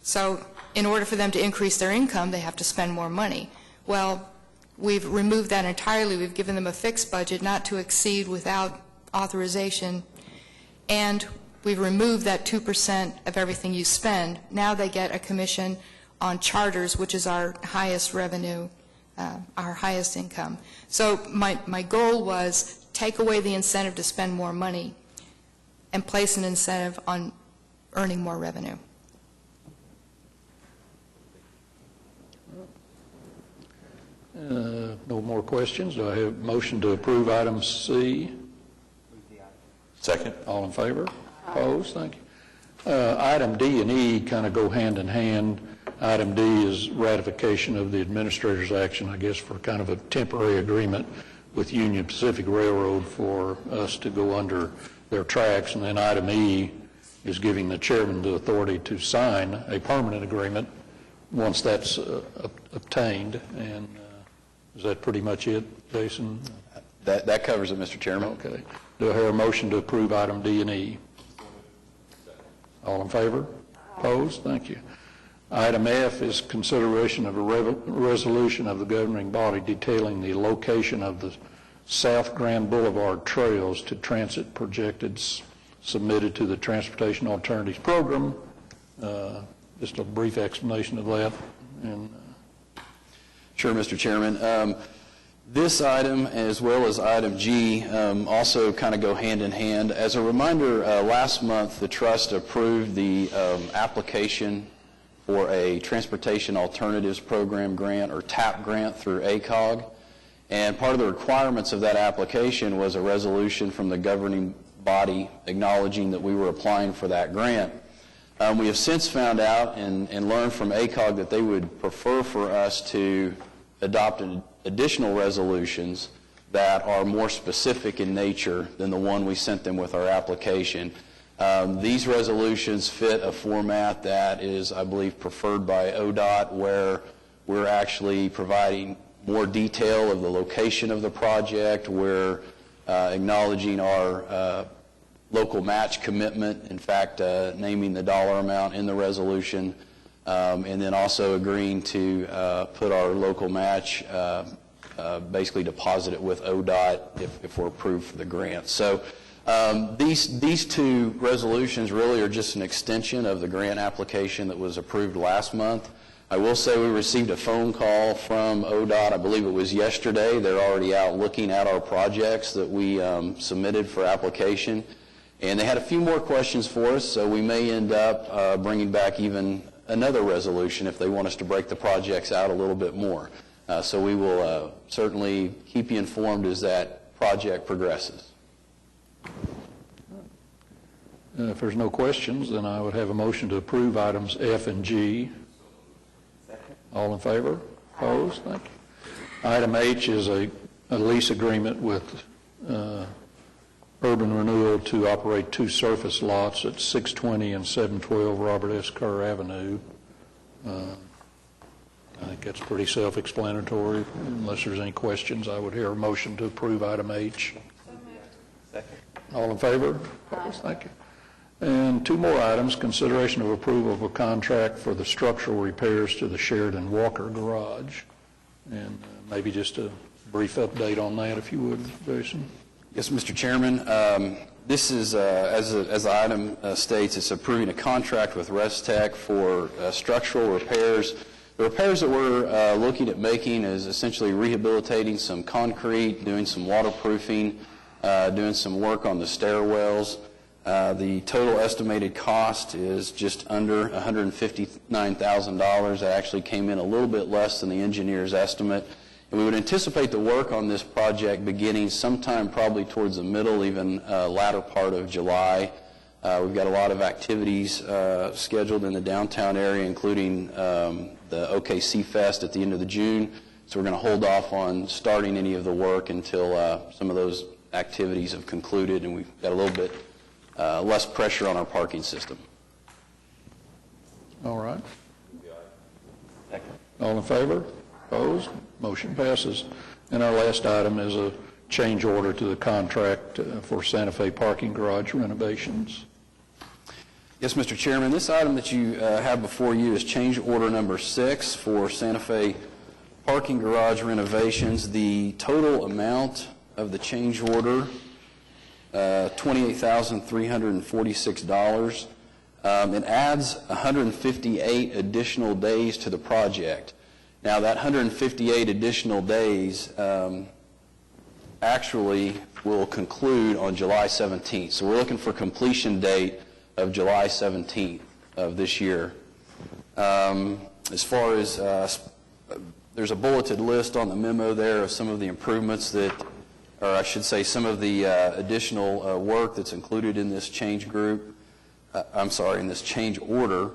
So in order for them to increase their income, they have to spend more money. Well, we've removed that entirely. We've given them a fixed budget not to exceed without authorization, and we've removed that 2% of everything you spend. Now they get a commission on charters, which is our highest revenue, our highest income. So my goal was take away the incentive to spend more money and place an incentive on earning more revenue. No more questions. Do I have a motion to approve item C? second? All in favor? Opposed? Thank you. Item D and E kind of go hand in hand. Item D is ratification of the administrator's action, I guess, for kind of a temporary agreement with Union Pacific Railroad for us to go under their tracks. And then item E is giving the chairman the authority to sign a permanent agreement once that's obtained. And is that pretty much it, Jason? That covers it, Mr. Chairman. Okay. Do I hear a motion to approve item D and E? All in favor? Opposed? Thank you. Item F is consideration of a resolution of the governing body detailing the location of the South Grand Boulevard trails to transit projected submitted to the Transportation Alternatives Program. Just a brief explanation of that. And Sure, Mr. Chairman. This item, as well as item G, also kind of go hand in hand. As a reminder, last month the trust approved the application for a Transportation Alternatives Program grant, or TAP grant, through ACOG. And part of the requirements of that application was a resolution from the governing body acknowledging that we were applying for that grant. We have since found out and learned from ACOG that they would prefer for us to adopt additional resolutions that are more specific in nature than the one we sent them with our application. These resolutions fit a format that is, I believe, preferred by ODOT, where we're actually providing more detail of the location of the project. We're acknowledging our local match commitment, in fact, naming the dollar amount in the resolution, and then also agreeing to put our local match, basically deposit it with ODOT if we're approved for the grant. So these two resolutions really are just an extension of the grant application that was approved last month. I will say we received a phone call from ODOT, I believe it was yesterday. They're already out looking at our projects that we submitted for application. And they had a few more questions for us, so we may end up bringing back even another resolution if they want us to break the projects out a little bit more. So we will certainly keep you informed as that project progresses. if there's no questions, then I would have a motion to approve items F and G. All in favor? Opposed? Thank you. Item H is a lease agreement with Urban Renewal to operate two surface lots at 620 and 712 Robert S. Kerr Avenue. I think that's pretty self-explanatory. Unless there's any questions, I would hear a motion to approve item H. Second. All in favor? Opposed? Thank you. And two more items, consideration of approval of a contract for the structural repairs to the Sheridan Walker Garage. And maybe just a brief update on that, if you would, Jason. Yes, Mr. Chairman. This is, as the item states, it's approving a contract with Restec for structural repairs The repairs that we're looking at making is essentially rehabilitating some concrete, doing some waterproofing, doing some work on the stairwells. The total estimated cost is just under $159,000. That actually came in a little bit less than the engineer's estimate. And we would anticipate the work on this project beginning sometime probably towards the middle, even latter part of July. We've got a lot of activities scheduled in the downtown area, including the OKC Fest at the end of June. So we're going to hold off on starting any of the work until some of those activities have concluded and we've got a little bit less pressure on our parking system. All right. All in favor? Opposed? Motion passes. And our last item is a change order to the contract for Santa Fe parking garage renovations. Yes, Mr. Chairman, this item that you have before you is change order number 6 for Santa Fe parking garage renovations. The total amount of the change order, $28,346. It adds 158 additional days to the project. Now, that 158 additional days actually will conclude on July 17th. So we're looking for completion date of July 17th of this year. As far as, there's a bulleted list on the memo there of some of the improvements that, or I should say some of the additional work that's included in this change group, in this change order.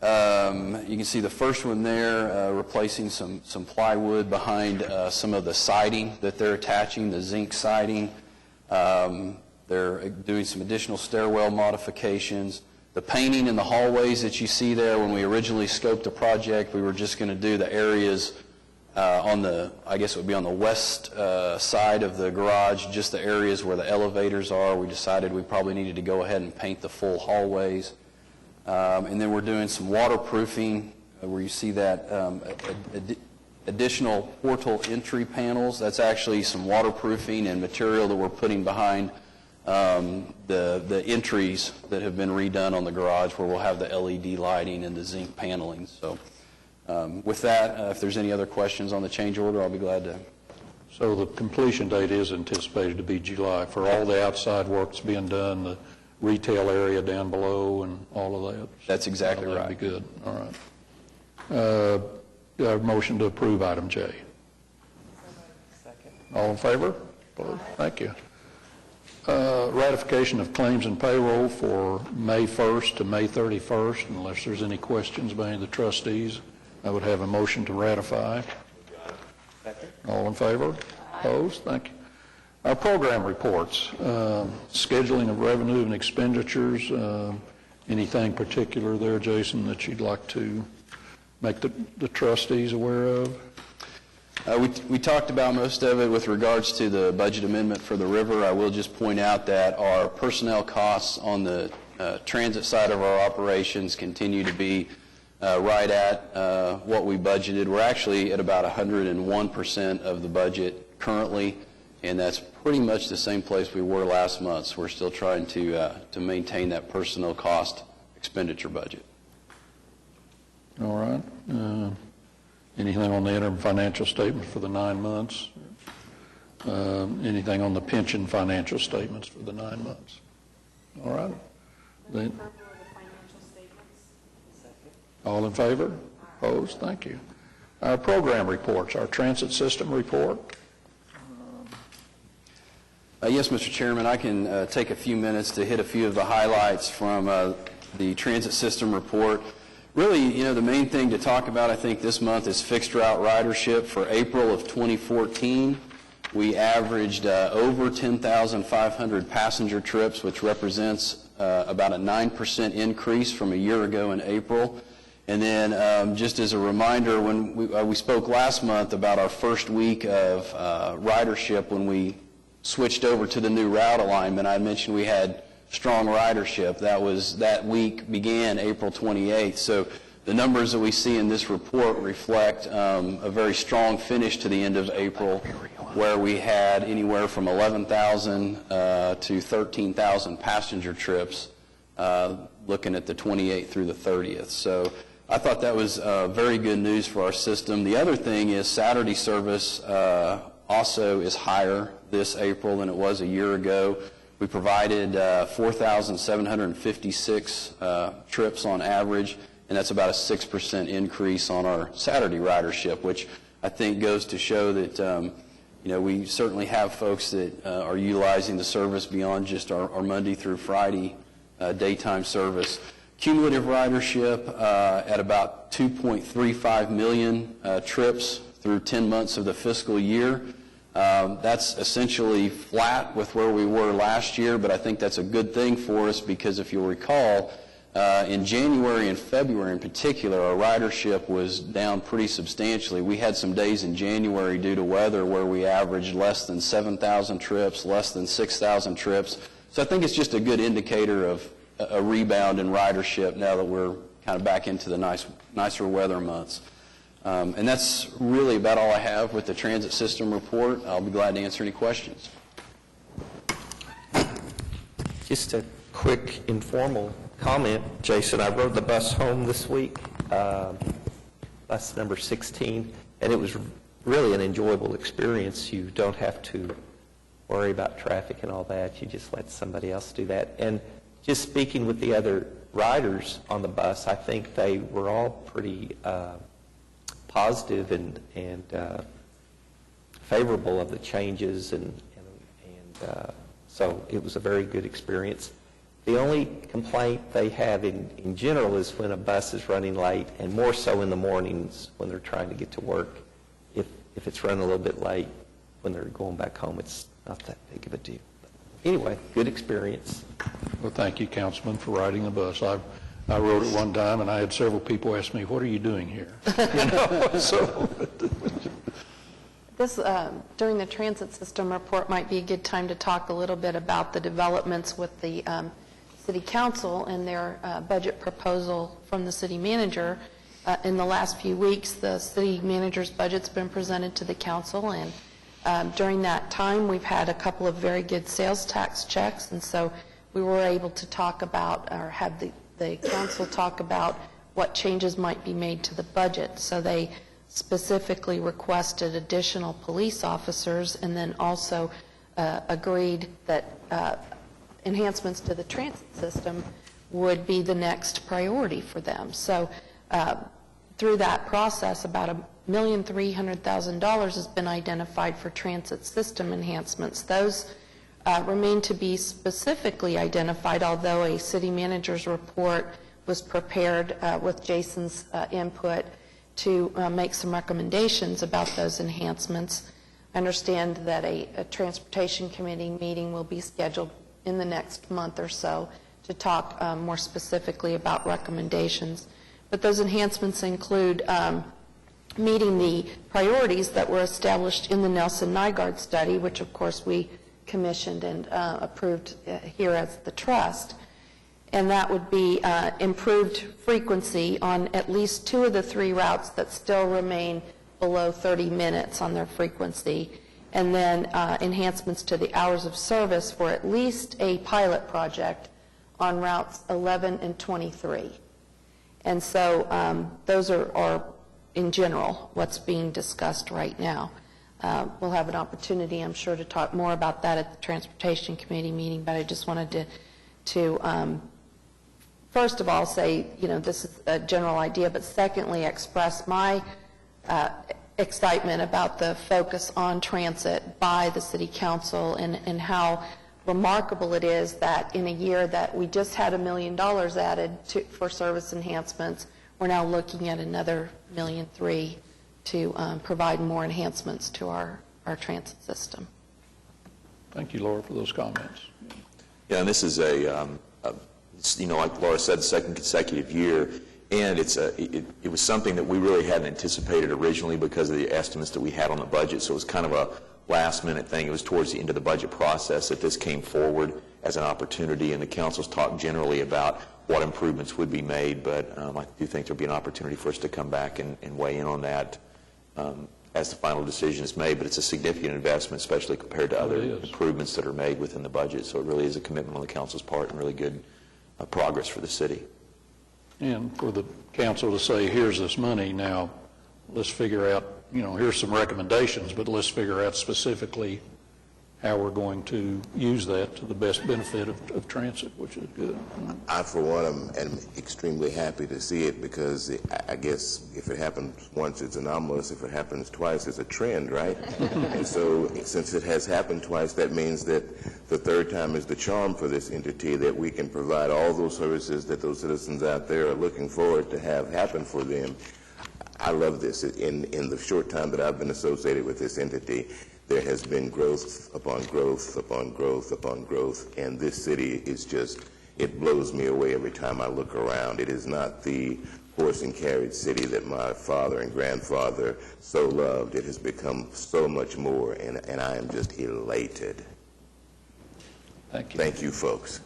You can see the first one there, replacing some plywood behind some of the siding that they're attaching, the zinc siding. They're doing some additional stairwell modifications. The painting in the hallways that you see there, when we originally scoped the project, we were just going to do the areas on the, I guess it would be on the west side of the garage, just the areas where the elevators are. We decided we probably needed to go ahead and paint the full hallways. And then we're doing some waterproofing, where you see that additional portal entry panels. That's actually some waterproofing and material that we're putting behind the entries that have been redone on the garage, where we'll have the LED lighting and the zinc paneling. So with that, if there's any other questions on the change order, I'll be glad to. So the completion date is anticipated to be July for all the outside works being done, the retail area down below and all of that. That's exactly right. That'd be good. All right. Do I have a motion to approve item J? Second. All in favor? Thank you. Ratification of claims and payroll for May 1st to May 31st. Unless there's any questions by any of the trustees, I would have a motion to ratify. Second. All in favor? Opposed? Thank you. Our program reports, scheduling of revenue and expenditures. Anything particular there, Jason, that you'd like to make the trustees aware of? We talked about most of it with regards to the budget amendment for the river. I will just point out that our personnel costs on the transit side of our operations continue to be right at what we budgeted. We're actually at about 101% of the budget currently, and that's pretty much the same place we were last month. So we're still trying to maintain that personnel cost expenditure budget. All right. Anything on the interim financial statement for the 9 months? Anything on the pension financial statements for the 9 months? All right. Then, all in favor? Opposed? Thank you. Our program reports, our transit system report. Yes, Mr. Chairman, I can take a few minutes to hit a few of the highlights from the transit system report. Really, the main thing to talk about, I think, this month is fixed route ridership. For April of 2014, we averaged over 10,500 passenger trips, which represents about a 9% increase from a year ago in April. And then just as a reminder, when we spoke last month about our first week of ridership when we switched over to the new route alignment, I mentioned we had strong ridership. That week began April 28th. So the numbers that we see in this report reflect a very strong finish to the end of April, where we had anywhere from 11,000 to 13,000 passenger trips looking at the 28th through the 30th. So I thought that was very good news for our system. The other thing is Saturday service also is higher this April than it was a year ago. We provided 4,756 trips on average, and that's about a 6% increase on our Saturday ridership, which I think goes to show that we certainly have folks that are utilizing the service beyond just our Monday through Friday daytime service. Cumulative ridership at about 2.35 million trips through 10 months of the fiscal year. That's essentially flat with where we were last year, but I think that's a good thing for us because if you'll recall, in January and February in particular, our ridership was down pretty substantially. We had some days in January due to weather where we averaged less than 7,000 trips, less than 6,000 trips. So I think it's just a good indicator of a rebound in ridership now that we're kind of back into the nicer weather months. And that's really about all I have with the transit system report. I'll be glad to answer any questions. Just a quick informal comment, Jason. I rode the bus home this week, bus number 16, and it was really an enjoyable experience. You don't have to worry about traffic and all that. You just let somebody else do that. And just speaking with the other riders on the bus, I think they were all pretty positive and favorable of the changes, and so it was a very good experience. The only complaint they have in general is when a bus is running late, and more so in the mornings when they're trying to get to work. If it's running a little bit late when they're going back home, it's not that big of a deal. But anyway, good experience. Well, thank you, Councilman, for riding the bus. I rode it one time, and I had several people ask me, "What are you doing here?" So This, during the transit system report, might be a good time to talk a little bit about the developments with the City Council and their budget proposal from the City Manager. In the last few weeks, the City Manager's budget's been presented to the Council, and during that time, we've had a couple of very good sales tax checks, and so we were able to talk about, or have the Council talk about what changes might be made to the budget. So they specifically requested additional police officers, and then also agreed that enhancements to the transit system would be the next priority for them. So through that process, about $1,300,000 has been identified for transit system enhancements. Those remain to be specifically identified, although a city manager's report was prepared with Jason's input to make some recommendations about those enhancements. I understand that a transportation committee meeting will be scheduled in the next month or so to talk more specifically about recommendations. But those enhancements include meeting the priorities that were established in the Nelson-Nygaard study, which of course we commissioned and approved here as the trust. And that would be improved frequency on at least 2 of the 3 routes that still remain below 30 minutes on their frequency, and then enhancements to the hours of service for at least a pilot project on routes 11 and 23. And so those are in general what's being discussed right now. We'll have an opportunity, I'm sure, to talk more about that at the Transportation Committee meeting, but I just wanted to first of all say, this is a general idea, but secondly, express my excitement about the focus on transit by the City Council, and how remarkable it is that in a year that we just had $1 million added for service enhancements, we're now looking at another $1.3 million to provide more enhancements to our transit system. thank you, Laura, for those comments. Yeah, and this is like Laura said, the second consecutive year, and it was something that we really hadn't anticipated originally because of the estimates that we had on the budget, so it was kind of a last-minute thing. It was towards the end of the budget process that this came forward as an opportunity, and the council's talked generally about what improvements would be made, but I do think there'll be an opportunity for us to come back and weigh in on that as the final decision is made. But it's a significant investment, especially compared to other improvements that are made within the budget, so it really is a commitment on the council's part and really good progress for the city. And for the council to say, here's this money, now let's figure out, here's some recommendations, but let's figure out specifically how we're going to use that to the best benefit of transit, which is good. I, for one, am extremely happy to see it because I guess if it happens once, it's anomalous. If it happens twice, it's a trend, right? And so since it has happened twice, that means that the third time is the charm for this entity, that we can provide all those services that those citizens out there are looking forward to have happen for them. I love this. In the short time that I've been associated with this entity, there has been growth upon growth upon growth upon growth, and this city is just, it blows me away every time I look around. It is not the horse and carriage city that my father and grandfather so loved. It has become so much more, and I am just elated. Thank you. Thank you, folks.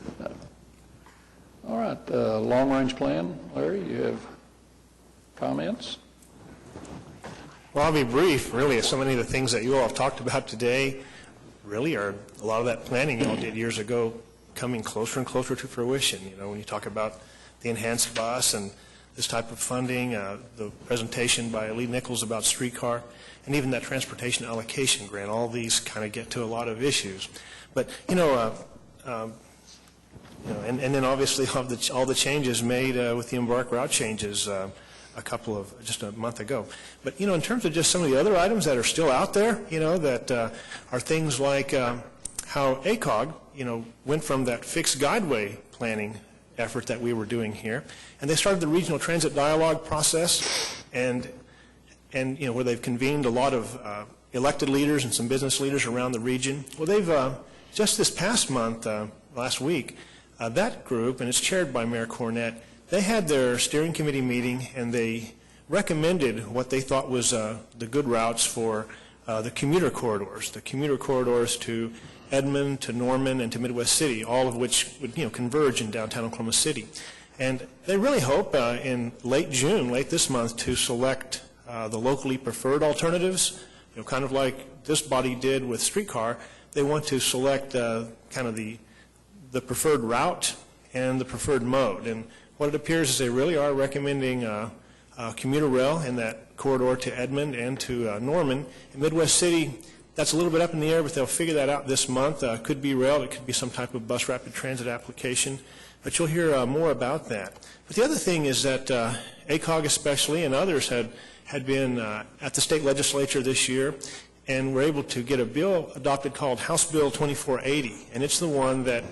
All right, long-range plan, Larry, you have comments? Well, I'll be brief. Really, so many of the things that you all have talked about today really are a lot of that planning you all did years ago coming closer and closer to fruition. When you talk about the enhanced bus and this type of funding, the presentation by Lee Nichols about streetcar, and even that transportation allocation grant, all these kind of get to a lot of issues. But, and then obviously all the changes made with the Embark route changes just a month ago. But, in terms of just some of the other items that are still out there, that are things like how ACOG, went from that fixed guideway planning effort that we were doing here, and they started the regional transit dialogue process, and where they've convened a lot of elected leaders and some business leaders around the region. Well, they've, just this past month, last week, that group, and it's chaired by Mayor Cornett, they had their steering committee meeting, and they recommended what they thought was the good routes for the commuter corridors to Edmond, to Norman, and to Midwest City, all of which would converge in downtown Oklahoma City. And they really hope in late June, late this month, to select the locally preferred alternatives, kind of like this body did with streetcar. They want to select kind of the preferred route and the preferred mode. And what it appears is they really are recommending commuter rail in that corridor to Edmond and to Norman. In Midwest City, that's a little bit up in the air, but they'll figure that out this month. It could be rail, it could be some type of bus rapid transit application, but you'll hear more about that. But the other thing is that ACOG especially and others had been at the state legislature this year, and were able to get a bill adopted called House Bill 2480, and it's the one that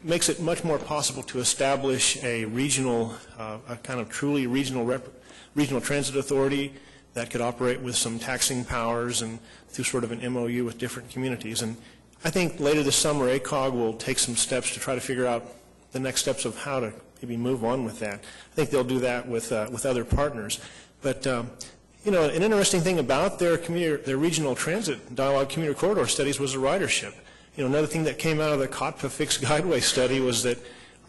makes it much more possible to establish a regional, a kind of truly regional transit authority that could operate with some taxing powers and through sort of an MOU with different communities. And I think later this summer, ACOG will take some steps to try to figure out the next steps of how to maybe move on with that. I think they'll do that with other partners. But an interesting thing about their regional transit dialogue commuter corridor studies was the ridership. Another thing that came out of the Cotpa fixed guideway study was that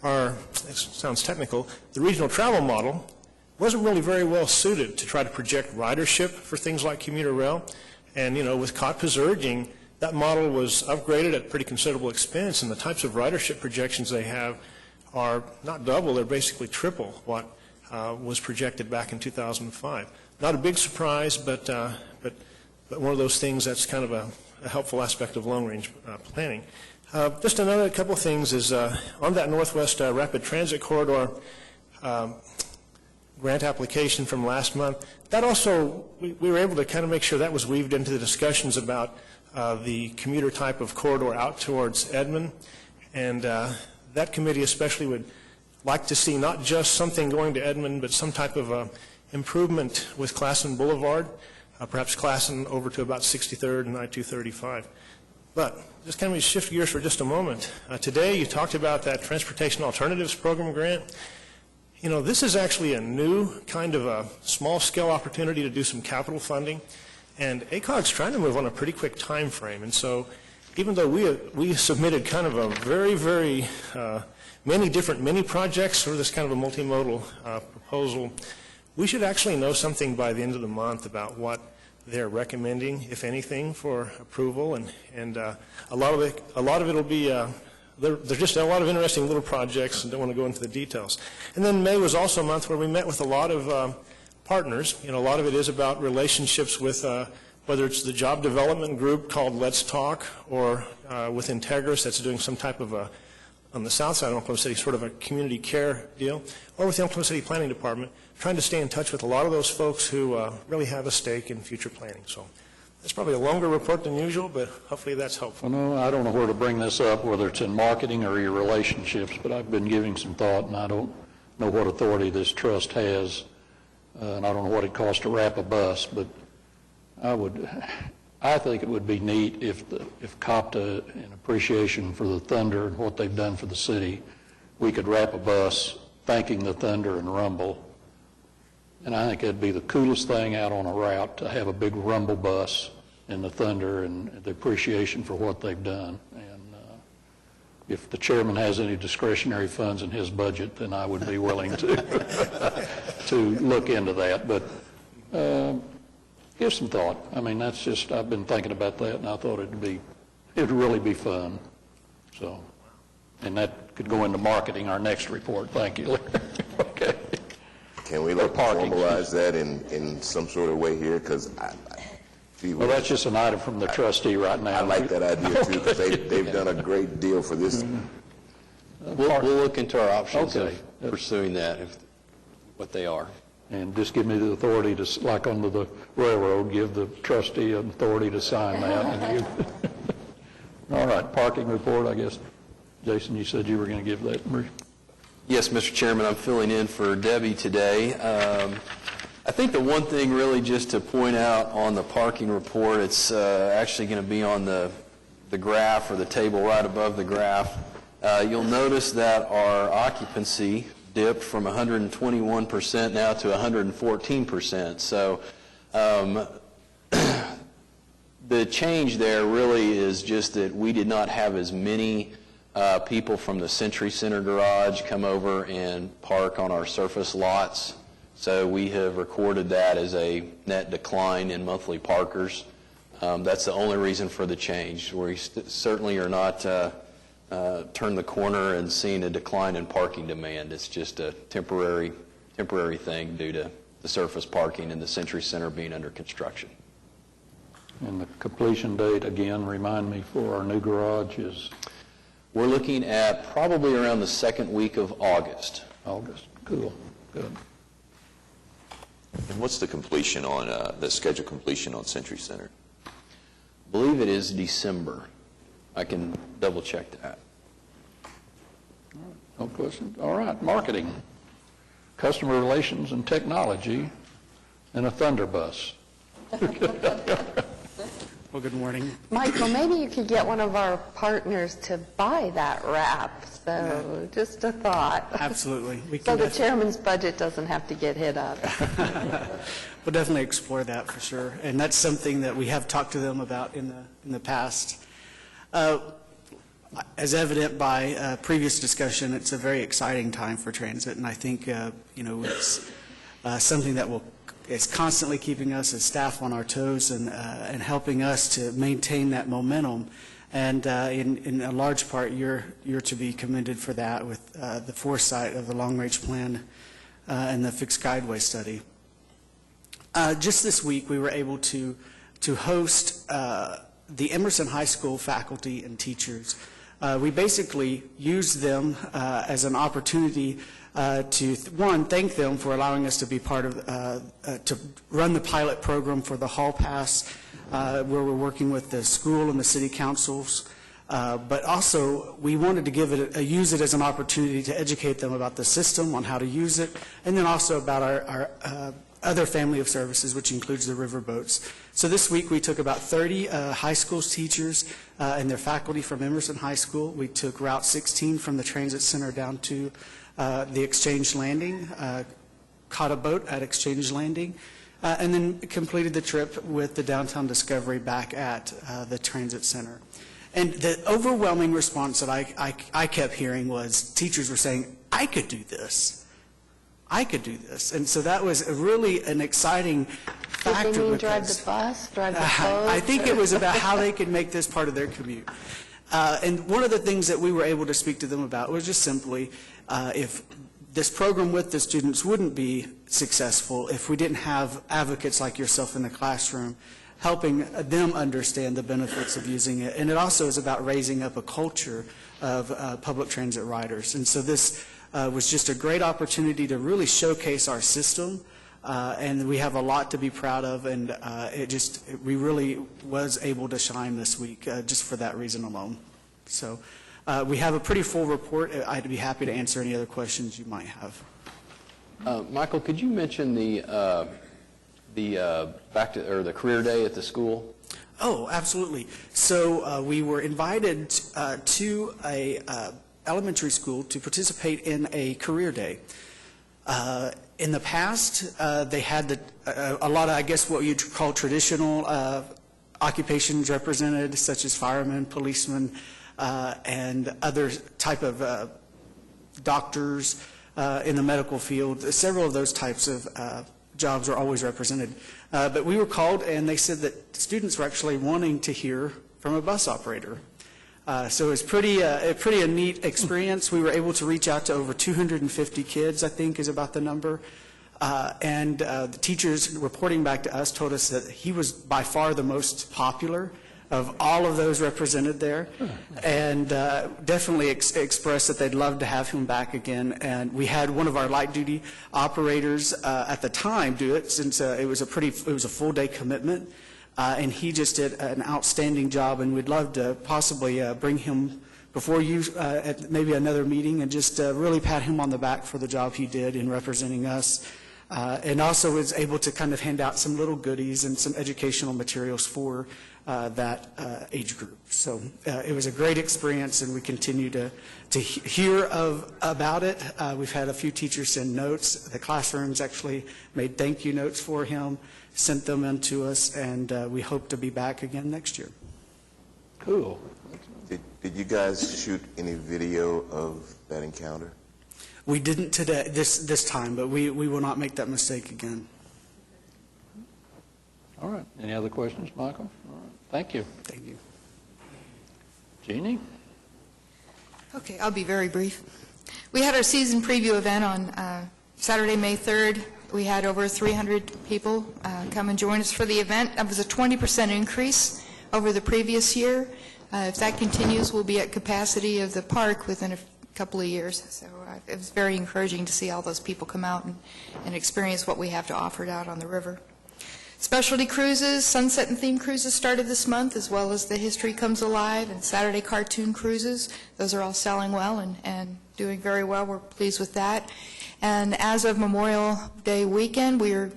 it sounds technical, the regional travel model wasn't really very well suited to try to project ridership for things like commuter rail. And, with Cotpa's urging, that model was upgraded at pretty considerable expense, and the types of ridership projections they have are not double, they're basically triple what was projected back in 2005. Not a big surprise, but one of those things that's kind of a helpful aspect of long-range planning. Just another couple of things is on that Northwest Rapid Transit Corridor grant application from last month, that also, we were able to kind of make sure that was weaved into the discussions about the commuter type of corridor out towards Edmond. And that committee especially would like to see not just something going to Edmond, but some type of improvement with Classen Boulevard, perhaps Classen over to about 63rd and I-235. But just kind of shift gears for just a moment. Today you talked about that Transportation Alternatives Program grant. This is actually a new kind of a small-scale opportunity to do some capital funding, and ACOG's trying to move on a pretty quick time frame. And so even though we submitted kind of a very, very many different mini projects for this kind of a multimodal proposal, we should actually know something by the end of the month about what they're recommending, if anything, for approval, and a lot of it will be there's just a lot of interesting little projects, and don't want to go into the details. And then May was also a month where we met with a lot of partners. A lot of it is about relationships with, whether it's the job development group called Let's Talk, or with Integris that's doing some type of on the south side of Oklahoma City, sort of a community care deal, or with the Oklahoma City Planning Department, trying to stay in touch with a lot of those folks who really have a stake in future planning. So that's probably a longer report than usual, but hopefully that's helpful. Well, no, I don't know where to bring this up, whether it's in marketing or your relationships, but I've been giving some thought, and I don't know what authority this trust has, and I don't know what it costs to wrap a bus, but I think it would be neat if Cotpa, in appreciation for the Thunder and what they've done for the city, we could wrap a bus thanking the Thunder and Rumble. And I think it'd be the coolest thing out on a route to have a big Rumble bus in the Thunder and the appreciation for what they've done. And if the chairman has any discretionary funds in his budget, then I would be willing to to look into that. But give some thought. I mean, that's just, I've been thinking about that, and I thought it'd really be fun. So, and that could go into marketing, our next report. Thank you. Okay. Can we formalize that in some sort of way here? Because well, that's just an item from the trustee right now. I like that idea too, because they've done a great deal for this. We'll look into our options Okay. of pursuing that, what they are. And just give me the authority to, like under the railroad, give the trustee an authority to sign that. And all right, parking report, I guess. Jason, you said you were going to give that brief. Yes, Mr. Chairman, I'm filling in for Debbie today. I think the one thing really just to point out on the parking report, it's actually going to be on the graph, or the table right above the graph. You'll notice that our occupancy dipped from 121% now to 114%. So the change there really is just that we did not have as many people from the Century Center garage come over and park on our surface lots. So we have recorded that as a net decline in monthly parkers. That's the only reason for the change. We certainly are not turned the corner and seen a decline in parking demand. It's just a temporary thing due to the surface parking and the Century Center being under construction. And the completion date, again, remind me, for our new garage is? We're looking at probably around the second week of August. August. Cool. Good. And what's the completion on, the scheduled completion on Century Center? I believe it is December. I can double check that. No question. All right, marketing, customer relations and technology, and a Thunder bus. Well, good morning. Michael, maybe you could get one of our partners to buy that wrap. So just a thought. Absolutely. We So can the chairman's budget doesn't have to get hit up. We'll definitely explore that for sure. And that's something that we have talked to them about in the past. As evident by previous discussion, it's a very exciting time for transit, and I think it's something that is constantly keeping us as staff on our toes and helping us to maintain that momentum. And in a large part, you're to be commended for that with the foresight of the long-range plan and the fixed guideway study. Just this week, we were able to host the Emerson High School faculty and teachers. We basically used them as an opportunity to, one, thank them for allowing us to be part of, to run the pilot program for the Hall Pass, where we're working with the school and the city councils. But also, we wanted to use it as an opportunity to educate them about the system, on how to use it, and then also about our other family of services, which includes the riverboats. So this week we took about 30 high school teachers and their faculty from Emerson High School. We took Route 16 from the Transit Center down to the Exchange Landing, caught a boat at Exchange Landing, and then completed the trip with the Downtown Discovery back at the Transit Center. And the overwhelming response that I kept hearing was teachers were saying, I could do this. I could do this. And so that was really an exciting factor. Did they mean drive the bus, drive the boat? I think it was about how they could make this part of their commute. And one of the things that we were able to speak to them about was just simply if this program with the students wouldn't be successful if we didn't have advocates like yourself in the classroom helping them understand the benefits of using it. And it also is about raising up a culture of public transit riders. And so this was just a great opportunity to really showcase our system. And we have a lot to be proud of, and we really was able to shine this week just for that reason alone. So we have a pretty full report. I'd be happy to answer any other questions you might have. Michael, could you mention the career day at the school? Oh, absolutely. So we were invited to a elementary school to participate in a career day. In the past, they had a lot of, I guess, what you'd call traditional occupations represented, such as firemen, policemen, and other type of doctors in the medical field. Several of those types of jobs were always represented. But we were called, and they said that students were actually wanting to hear from a bus operator. So it was pretty a neat experience. We were able to reach out to over 250 kids, I think is about the number. And the teachers reporting back to us told us that he was by far the most popular of all of those represented there, and definitely expressed that they'd love to have him back again. And we had one of our light duty operators at the time do it, since it was a full day commitment. And he just did an outstanding job, and we'd love to possibly bring him before you at maybe another meeting and just really pat him on the back for the job he did in representing us. And also was able to kind of hand out some little goodies and some educational materials for that age group. So it was a great experience, and we continue to hear about it. We've had a few teachers send notes. The classrooms actually made thank you notes for him, sent them in to us, and we hope to be back again next year. Cool. Did you guys shoot any video of that encounter? We didn't today, this time, but we will not make that mistake again. All right. Any other questions, Michael? All right. Thank you. Thank you. Jeannie? Okay, I'll be very brief. We had our season preview event on Saturday, May 3rd. We had over 300 people come and join us for the event. That was a 20% increase over the previous year. If that continues, we'll be at capacity of the park within a couple of years. So it was very encouraging to see all those people come out and experience what we have to offer out on the river. Specialty cruises, sunset and theme cruises started this month, as well as the History Comes Alive and Saturday cartoon cruises. Those are all selling well and doing very well. We're pleased with that. And as of Memorial Day weekend, we're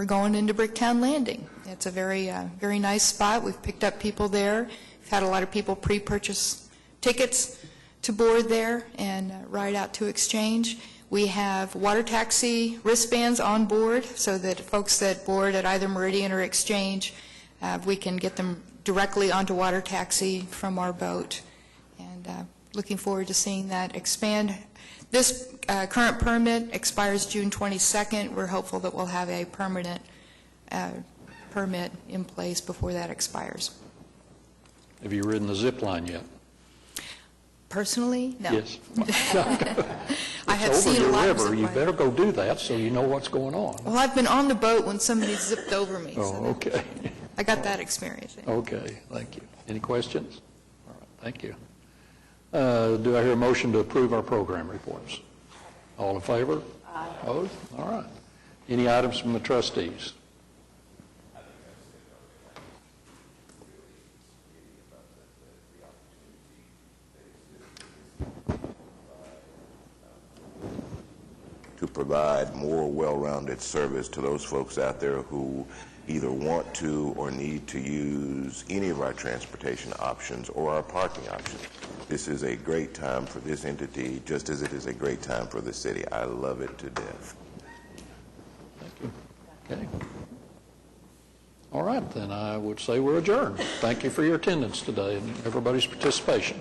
going into Bricktown Landing. It's a very nice spot. We've picked up people there. We've had a lot of people pre-purchase tickets to board there and ride out to Exchange. We have water taxi wristbands on board so that folks that board at either Meridian or Exchange, we can get them directly onto water taxi from our boat. And looking forward to seeing that expand. This current permit expires June 22nd. We're hopeful that we'll have a permanent permit in place before that expires. Have you ridden the zip line yet? Personally, no. Yes. I have seen a lot of It's over zip your river. You lines. better go do that so you know what's going on. Well, I've been on the boat when somebody zipped over me. Oh, so okay. I got that experience. Okay, thank you. Any questions? All right, thank you. Do I hear a motion to approve our program reports? All in favor? Aye. Opposed? All right. Any items from the trustees? To provide more well-rounded service to those folks out there who either want to or need to use any of our transportation options or our parking options. This is a great time for this entity, just as it is a great time for the city. I love it to death. Thank you. Okay. All right, then I would say we're adjourned. Thank you for your attendance today and everybody's participation.